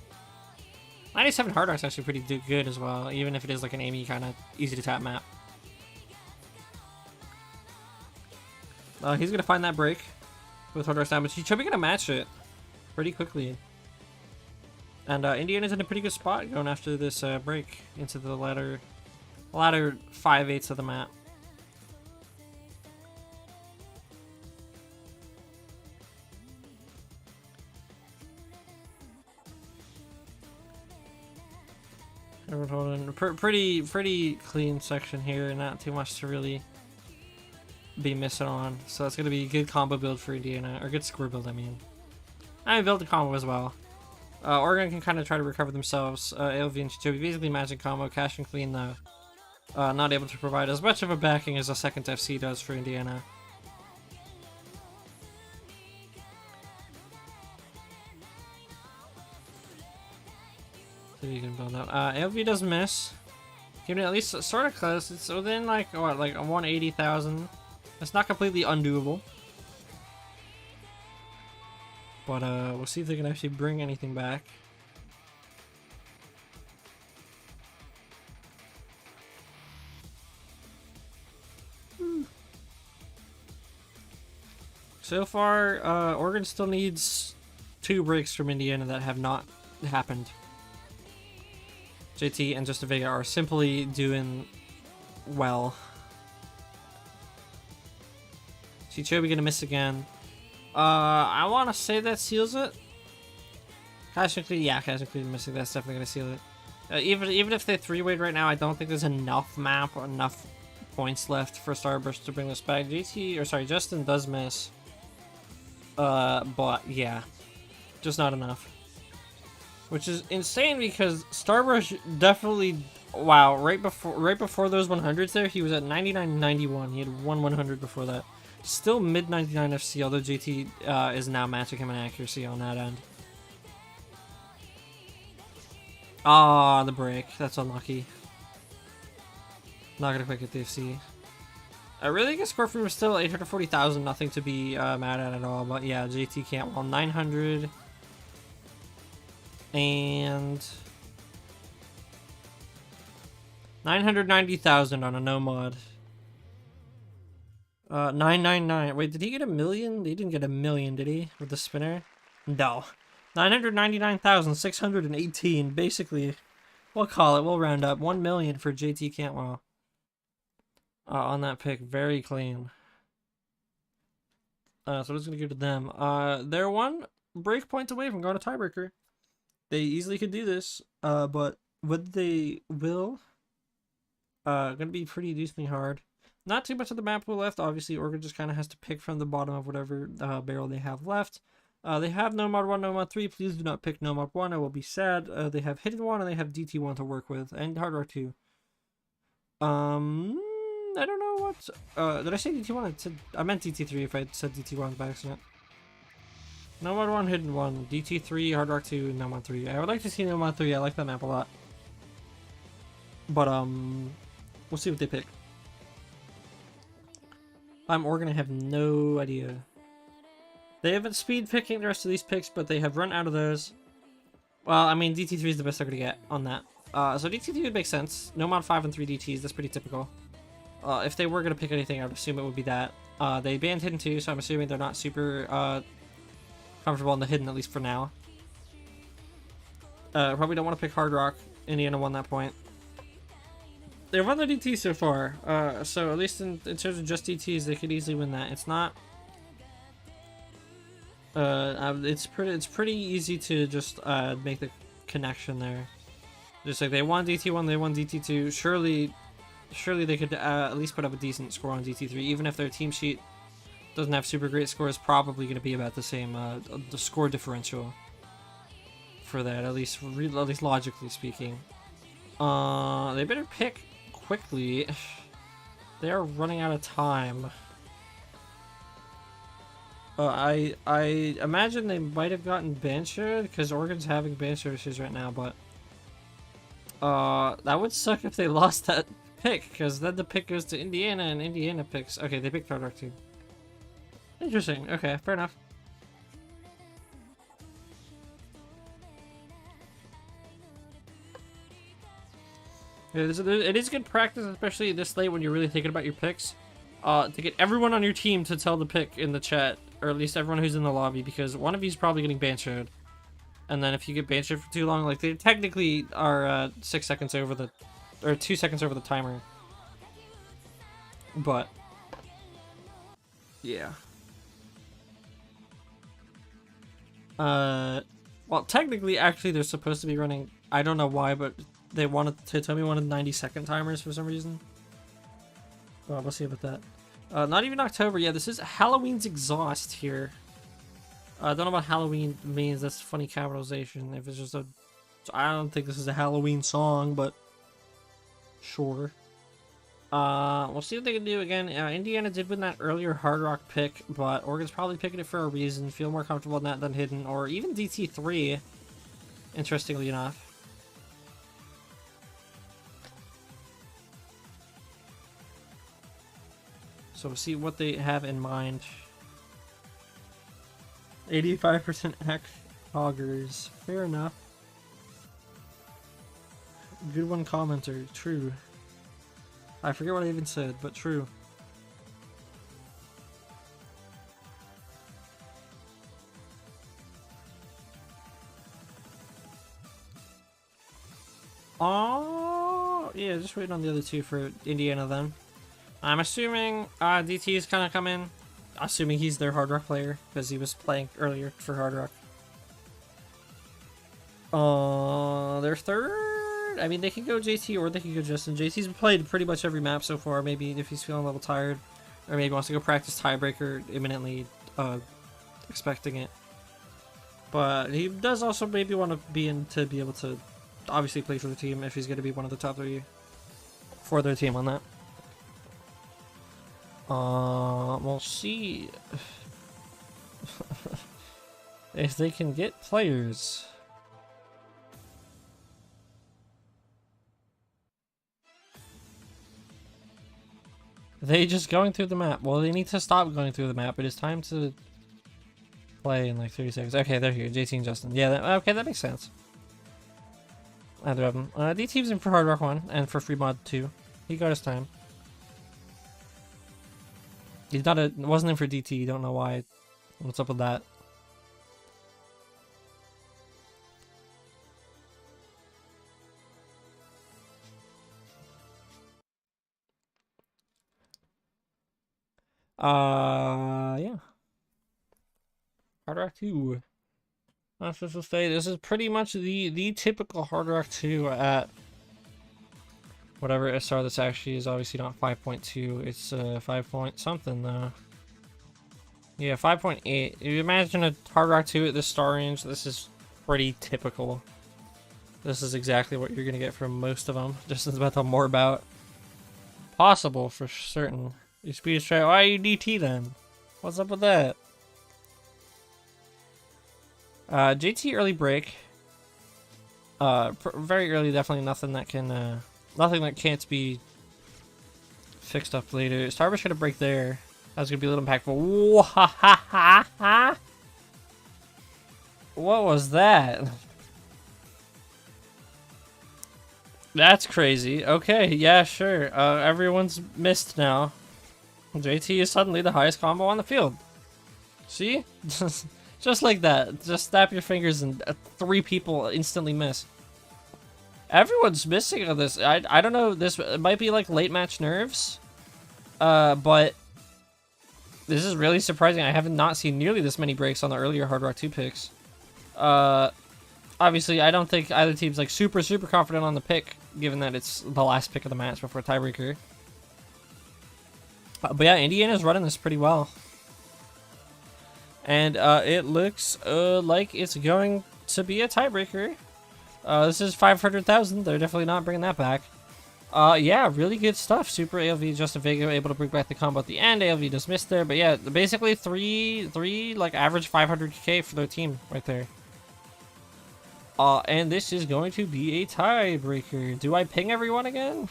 97 Hard Rock's actually pretty good as well, even if it is like an Amy kind of easy to tap map. He's gonna find that break with Hard Rock's down, but Chichobi gonna match it pretty quickly. And Indiana's in a pretty good spot going after this break into the latter 5/8 of the map. Pretty clean section here, not too much to really be missing on. So that's gonna be a good combo build for Indiana, or good score build. I mean build a combo as well. Oregon can kind of try to recover themselves. AOV and Chichobi basically magic combo. Cash and Clean though, not able to provide as much of a backing as a second FC does for Indiana. So you can build up. AOV does miss. Keeping it at least sort of close. It's within like what, like 180,000. It's not completely undoable. But we'll see if they can actually bring anything back. So far, Oregon still needs 2 breaks from Indiana that have not happened. JT and Just a Vega are simply doing well. Chichobi gonna miss again. I want to say that seals it. Casually missing. That's definitely gonna seal it. Even if they 3-wayed right now, I don't think there's enough map or enough points left for Starburst to bring this back. Justin does miss. But yeah, just not enough. Which is insane because Starburst definitely, wow, right before those 100s there, he was at 99.91. He had won 100 before that. Still mid 99 FC, although JT is now matching him in accuracy on that end. Ah, the break. That's unlucky. Not gonna quite get the FC. I really think his score for him is still 840,000. Nothing to be mad at all. But yeah, JT Cantwell 900 and 990,000 on a no mod. 999. Wait, did he get a million? He didn't get a million, did he? With the spinner? No. 999,618. Basically, we'll call it. We'll round up 1 million for JT Cantwell. On that pick, very clean. So I'm just gonna give it to them. They're 1 break point away from going to tiebreaker. They easily could do this. But whether they will, gonna be pretty decently hard. Not too much of the map pool left. Obviously, Oregon just kind of has to pick from the bottom of whatever barrel they have left. They have No Mod 1, No Mod 3. Please do not pick No Mod 1. I will be sad. They have Hidden 1 and they have DT 1 to work with. And Hard Rock 2. I don't know what. Did I say DT1? I meant DT3 if I said DT1 by accident. Nomad 1, Hidden 1, DT3, Hard Rock 2, Nomad 3. I would like to see Nomad 3. I like that map a lot. But, we'll see what they pick. I'm Oregon, I have no idea. They haven't speed picking the rest of these picks, but they have run out of those. Well, I mean, DT3 is the best they're going to get on that. So DT3 would make sense. Nomad 5 and 3 DTs, that's pretty typical. If they were going to pick anything, I would assume it would be that. They banned Hidden 2, so I'm assuming they're not super comfortable in the Hidden, at least for now. Probably don't want to pick Hard Rock. Indiana won that point. They've won their DT so far, so at least in terms of just DTs, they could easily win that. It's not... it's pretty easy to just make the connection there. Just like they won DT1, they won DT2. Surely they could at least put up a decent score on DT3, even if their team sheet doesn't have super great scores. Probably going to be about the same the score differential for that, at least logically speaking. They better pick quickly. They are running out of time. I imagine they might have gotten Banshard because Oregon's having Banshard issues right now, but that would suck if they lost that pick, because then the pick goes to Indiana and Indiana picks. Okay, they picked Hard Rock 2. Interesting. Okay, fair enough. Yeah, it is good practice, especially this late when you're really thinking about your picks, to get everyone on your team to tell the pick in the chat, or at least everyone who's in the lobby, because one of you is probably getting Banshard. And then if you get Banshard for too long, like, they technically are 6 seconds over the... or 2 seconds over the timer. But... yeah. Well, technically, actually, they're supposed to be running... I don't know why, but they wanted to tell me one of the 90-second timers for some reason. Well, we'll see about that. Not even October. Yeah, this is Halloween's Exhaust here. I don't know what Halloween means. That's funny capitalization. If it's just a... I don't think this is a Halloween song, but... sure. We'll see what they can do again. Indiana did win that earlier Hard Rock pick, but Oregon's probably picking it for a reason. Feel more comfortable in that than Hidden, or even DT3, interestingly enough. So we'll see what they have in mind. 85% hack hoggers. Fair enough. Good one commenter. True. I forget what I even said, but true. Oh, yeah, just waiting on the other two for Indiana then. I'm assuming DT is kind of come in. Assuming he's their Hard Rock player, because he was playing earlier for Hard Rock. Their third? I mean, they could go JT or they could go Justin. JT's played pretty much every map so far. Maybe if he's feeling a little tired, or maybe wants to go practice Tiebreaker imminently, expecting it. But he does also maybe want to be in to be able to obviously play for the team if he's going to be one of the top 3 for their team on that. We'll see if they can get players. They just going through the map. Well, they need to stop going through the map. It is time to play in like 30 seconds. Okay, they're here. JT and Justin. Yeah, okay, that makes sense. Either of them. DT's in for Hard Rock 1 and for Free Mod 2. He got his time. He's not a... wasn't in for DT. Don't know why. What's up with that? Yeah. Hard Rock 2. That's just to say, this is pretty much the typical Hard Rock 2 at whatever SR this actually is. Obviously not 5.2. It's 5 point something though. Yeah, 5.8. If you imagine a Hard Rock 2 at this star range, this is pretty typical. This is exactly what you're gonna get from most of them. Just about to more about. possible for certain. Your speed is trash. Why are you DT then? What's up with that? JT early break. Very early, definitely nothing that can, nothing that can't be fixed up later. Starburst gonna break there. That's gonna be a little impactful. What was that? That's crazy. Okay, yeah, sure. Everyone's missed now. JT is suddenly the highest combo on the field. See? Just like that. Just snap your fingers and 3 people instantly miss. Everyone's missing on this. I don't know. This it might be like late match nerves. But this is really surprising. I have not seen nearly this many breaks on the earlier Hard Rock 2 picks. Obviously, I don't think either team's like super confident on the pick, given that it's the last pick of the match before tiebreaker. But yeah, Indiana's running this pretty well. And it looks like it's going to be a tiebreaker. This is 500,000. They're definitely not bringing that back. Yeah, really good stuff. Super ALV, Justin Vega able to bring back the combo at the end. ALV dismissed there. But yeah, basically three like average 500k for their team right there. And this is going to be a tiebreaker. Do I ping everyone again?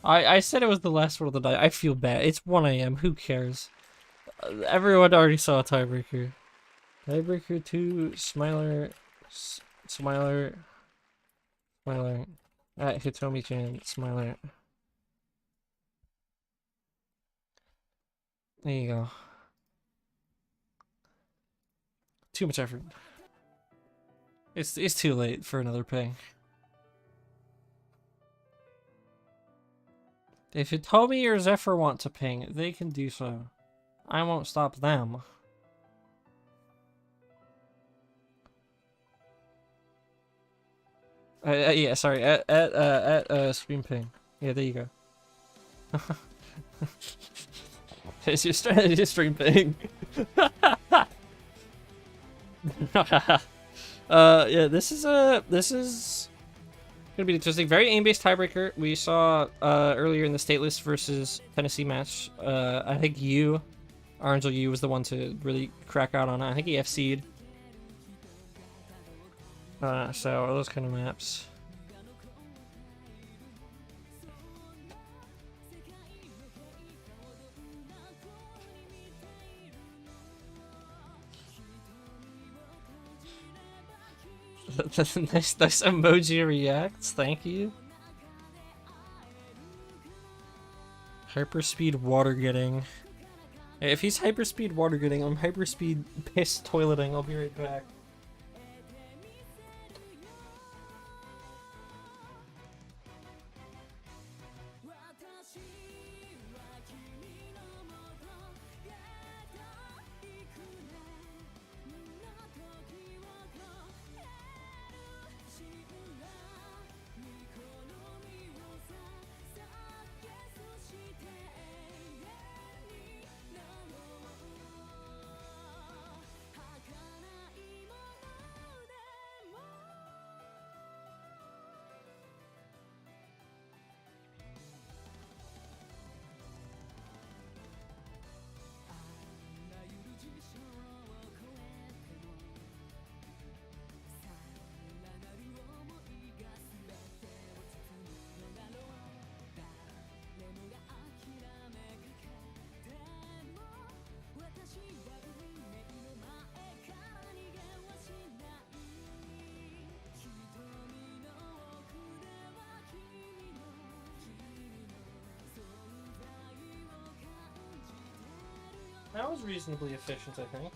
I said it was the last one of the night. I feel bad. It's 1 AM. Who cares? Everyone already saw a tiebreaker. Tiebreaker 2, Smiler. At Hitomi-chan, Smiler. There you go. Too much effort. It's too late for another ping. If Hitomi or Zephyr want to ping, they can do so. I won't stop them. Yeah, sorry. At Screen Ping. Yeah, there you go. It's your stream ping. Yeah, this is gonna be interesting. Very aim-based tiebreaker. We saw earlier in the stateless versus Tennessee match. I think Arangel U was the one to really crack out on it. I think he FC'd. So those kind of maps. nice emoji reacts, thank you. Hyperspeed water getting. If he's hyperspeed water getting, I'm hyperspeed piss toileting. I'll be right back. That was reasonably efficient, I think.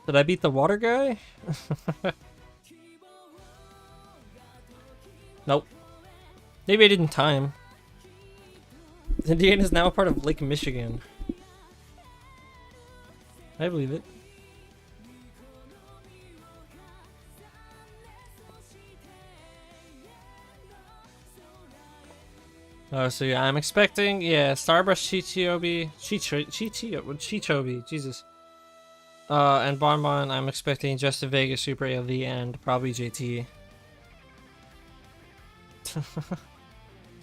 Did I beat the water guy? Nope. Maybe I didn't time. Indiana is now a part of Lake Michigan. I believe it. So yeah, I'm expecting, yeah, Starbrush, Chichobi, Jesus. And Bonbon, I'm expecting Justin Vega, Super ALV, and probably JT.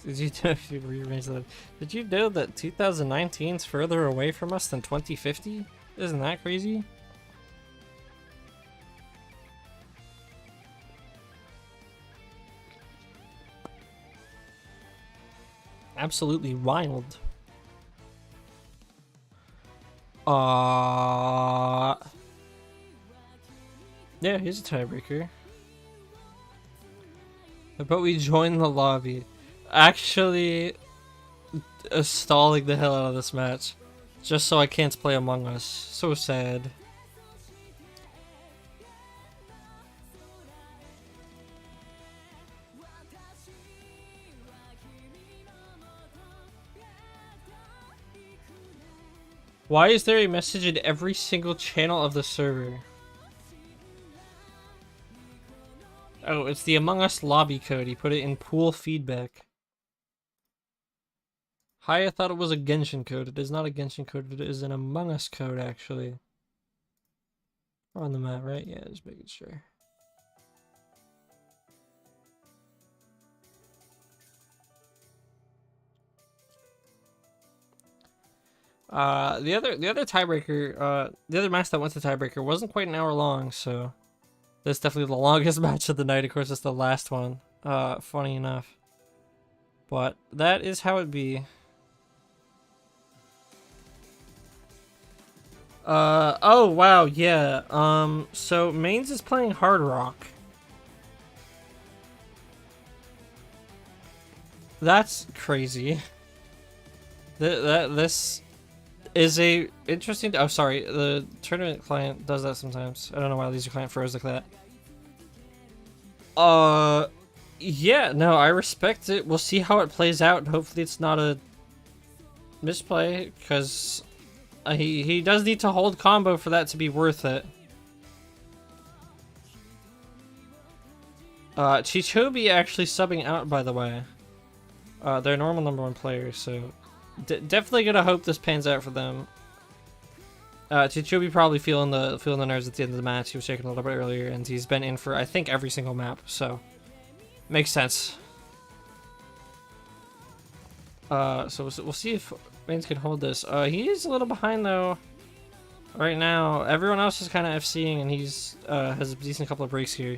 Did you know if you rearrange that? Did you know that 2019 is further away from us than 2050? Isn't that crazy? Absolutely wild. Yeah, here's a tiebreaker. But we joined the lobby. Actually, stalling the hell out of this match. Just so I can't play Among Us. So sad. Why is there a message in every single channel of the server? Oh, it's the Among Us lobby code. He put it in pool feedback. Hi, I thought it was a Genshin code. It is not a Genshin code. It is an Among Us code, actually. We're on the map, right? Yeah, just making sure. The other tiebreaker, the other match that went to tiebreaker wasn't quite an hour long, so that's definitely the longest match of the night. Of course, it's the last one. Funny enough, but that is how it be. Oh wow, yeah. So Mains is playing Hard Rock. That's crazy. This is a interesting. Oh, sorry. The tournament client does that sometimes. I don't know why the user client froze like that. Yeah. No, I respect it. We'll see how it plays out. Hopefully, it's not a misplay because he does need to hold combo for that to be worth it. Chichobi actually subbing out, by the way. They're normal #1 players, so definitely gonna hope this pans out for them. Chichobi probably feeling the nerves at the end of the match. He was shaking a little bit earlier, and he's been in for I think every single map, so makes sense. So we'll see if Mains can hold this. He is a little behind though. Right now, everyone else is kind of FCing, and he's has a decent couple of breaks here.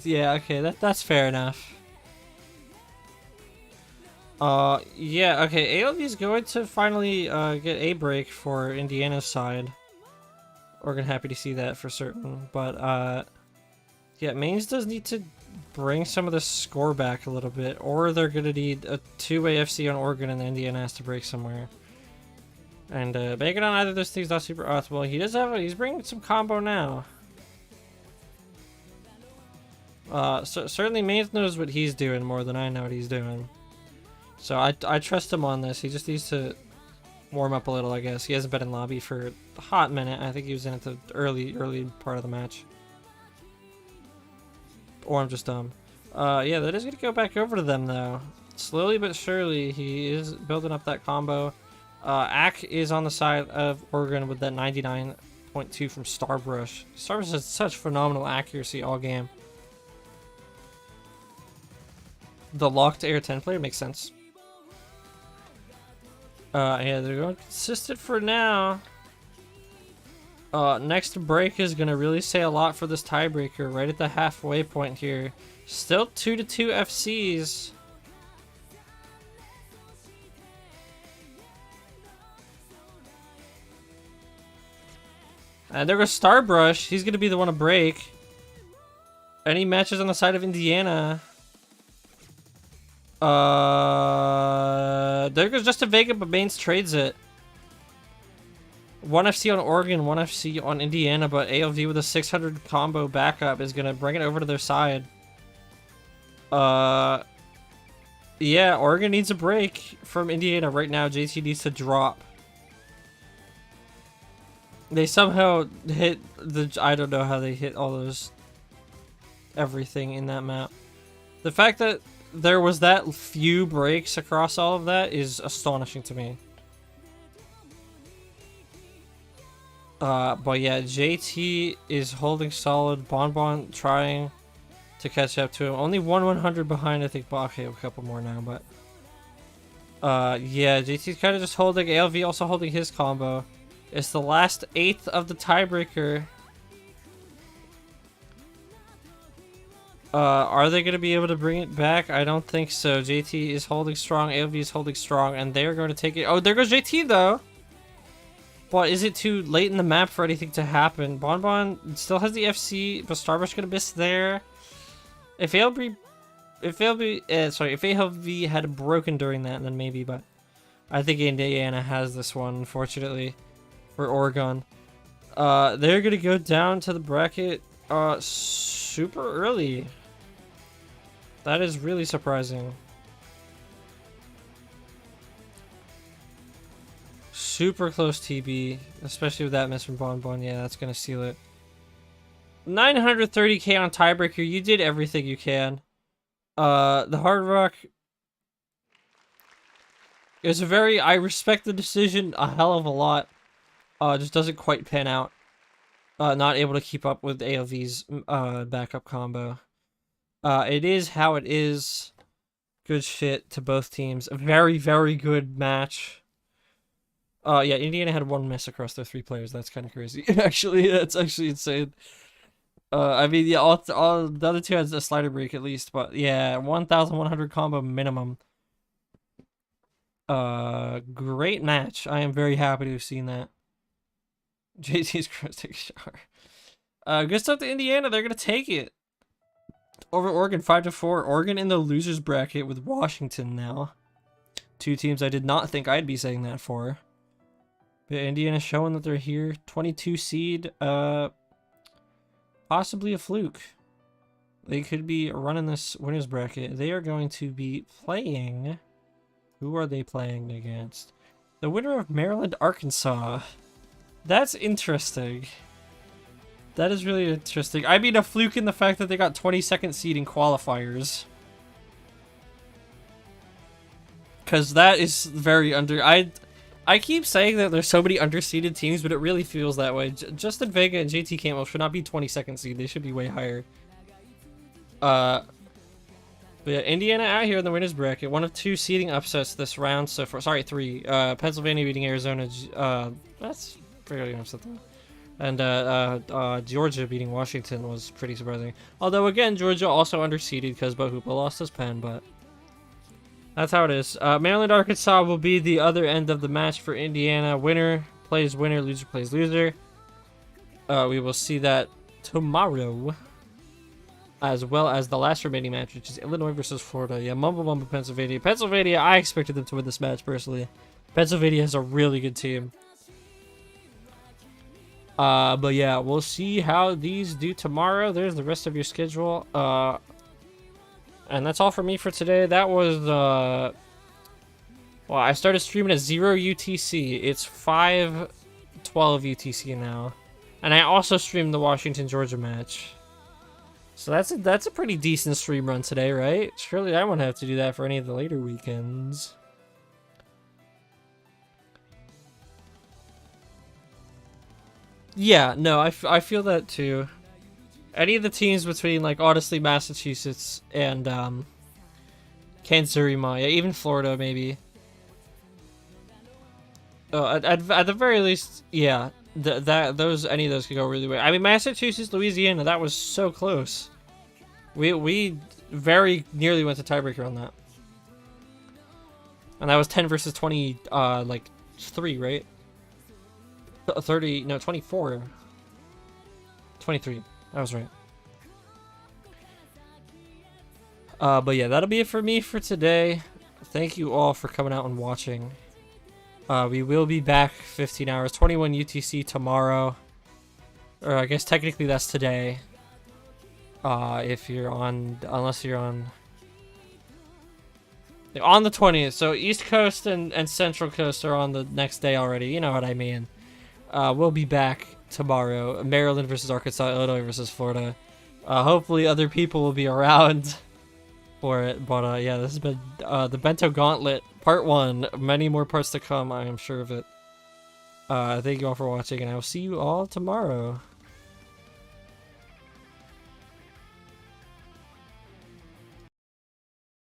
Yeah, okay, that's fair enough. Yeah, okay, ALV is going to finally get a break for Indiana's side. Oregon happy to see that for certain, but yeah, Mains does need to bring some of the score back a little bit, or they're gonna need a two-way FC on Oregon and Indiana has to break somewhere. And banking on either of those things not super optimal. He does have he's bringing some combo now. So certainly Mains knows what he's doing more than I know what he's doing. So I trust him on this. He just needs to warm up a little, I guess. He hasn't been in lobby for a hot minute. I think he was in at the early part of the match. Or I'm just dumb. Yeah, that is going to go back over to them, though. Slowly but surely, he is building up that combo. Ak is on the side of Oregon with that 99.2 from Starbrush. Starbrush has such phenomenal accuracy all game. The locked Air 10 player makes sense. Yeah, they're going consistent for now. Next break is gonna really say a lot for this tiebreaker right at the halfway point here. Still 2-2 FCs. And there goes Starbrush. He's gonna be the one to break. Any matches on the side of Indiana? There goes Justin Vega, but Mains trades it. 1 FC on Oregon, 1 FC on Indiana, but ALV with a 600 combo backup is gonna bring it over to their side. Yeah, Oregon needs a break from Indiana right now. JT needs to drop. They somehow hit the... I don't know how they hit all those... everything in that map. The fact that there was that few breaks across all of that is astonishing to me. But yeah, JT is holding solid. Bonbon trying to catch up to him. Only 100 behind, I think. Okay, a couple more now, but... yeah, JT's kind of just holding. ALV also holding his combo. It's the last 8th of the tiebreaker. Are they going to be able to bring it back? I don't think so. JT is holding strong. ALV is holding strong, and they're going to take it. Oh, there goes JT, though. But is it too late in the map for anything to happen? Bonbon still has the FC, but Starbucks going to miss there. If ALV had broken during that, then maybe, but I think Indiana has this one, unfortunately, for Oregon. They're gonna go down to the bracket super early. That is really surprising. Super close TB, especially with that miss from Bonbon. Yeah, that's gonna seal it. 930k on tiebreaker. You did everything you can. The Hard Rock is a very... I respect the decision a hell of a lot. Just doesn't quite pan out. Not able to keep up with AOV's backup combo. It is how it is. Good shit to both teams. A very, very good match. Yeah, Indiana had one miss across their 3 players. That's kind of crazy. Actually, that's actually insane. I mean, yeah, all the other 2 has a slider break at least, but yeah, 1,100 combo minimum. Great match. I am very happy to have seen that. JT's gonna take a shower. Good stuff to Indiana. They're gonna take it over Oregon 5-4. Oregon in the losers bracket with Washington now. 2 teams I did not think I'd be saying that for. But Indiana showing that they're here. 22 seed. Possibly a fluke. They could be running this winners bracket. They are going to be playing... Who are they playing against? The winner of Maryland, Arkansas. That's interesting. That is really interesting. I mean, a fluke in the fact that they got 22nd seed in qualifiers. Because that is very under... I keep saying that there's so many underseeded teams, but it really feels that way. Justin Vega and JT Campbell should not be 22nd seed. They should be way higher. But yeah, Indiana out here in the winners bracket. 1 of 2 seeding upsets this round so far. Sorry, 3. Pennsylvania beating Arizona. That's fairly upset though. And Georgia beating Washington was pretty surprising. Although again, Georgia also underseeded because Bo Hoopa lost his pen, but that's how it is. Maryland, Arkansas will be the other end of the match for Indiana. Winner plays winner, loser plays loser. We will see that tomorrow, as well as the last remaining match, which is Illinois versus Florida. Yeah, Mumble, Pennsylvania. Pennsylvania, I expected them to win this match, personally. Pennsylvania has a really good team. But yeah, we'll see how these do tomorrow. There's the rest of your schedule. And that's all for me for today. That was, well, I started streaming at 0 UTC. It's 5:12 UTC now. And I also streamed the Washington-Georgia match. So that's a pretty decent stream run today, right? Surely I won't have to do that for any of the later weekends. Yeah, no, I feel that too. Any of the teams between, like, honestly, Massachusetts and Kansas City, yeah, even Florida, maybe. At the very least, yeah, any of those could go really well. I mean, Massachusetts, Louisiana, that was so close. We very nearly went to tiebreaker on that, and that was 10 versus 20, like 3, right? 30, no, 24, 23. That was right. But yeah, that'll be it for me for today. Thank you all for coming out and watching. We will be back 15 hours, 21 UTC tomorrow. Or I guess technically that's today. If you're on, unless you're on the 20th. So East Coast and Central Coast are on the next day already. You know what I mean. We'll be back tomorrow. Maryland versus Arkansas, Illinois versus Florida. Hopefully other people will be around for it. But yeah, this has been the Bento Gauntlet Part 1. Many more parts to come, I am sure of it. Thank you all for watching, and I will see you all tomorrow.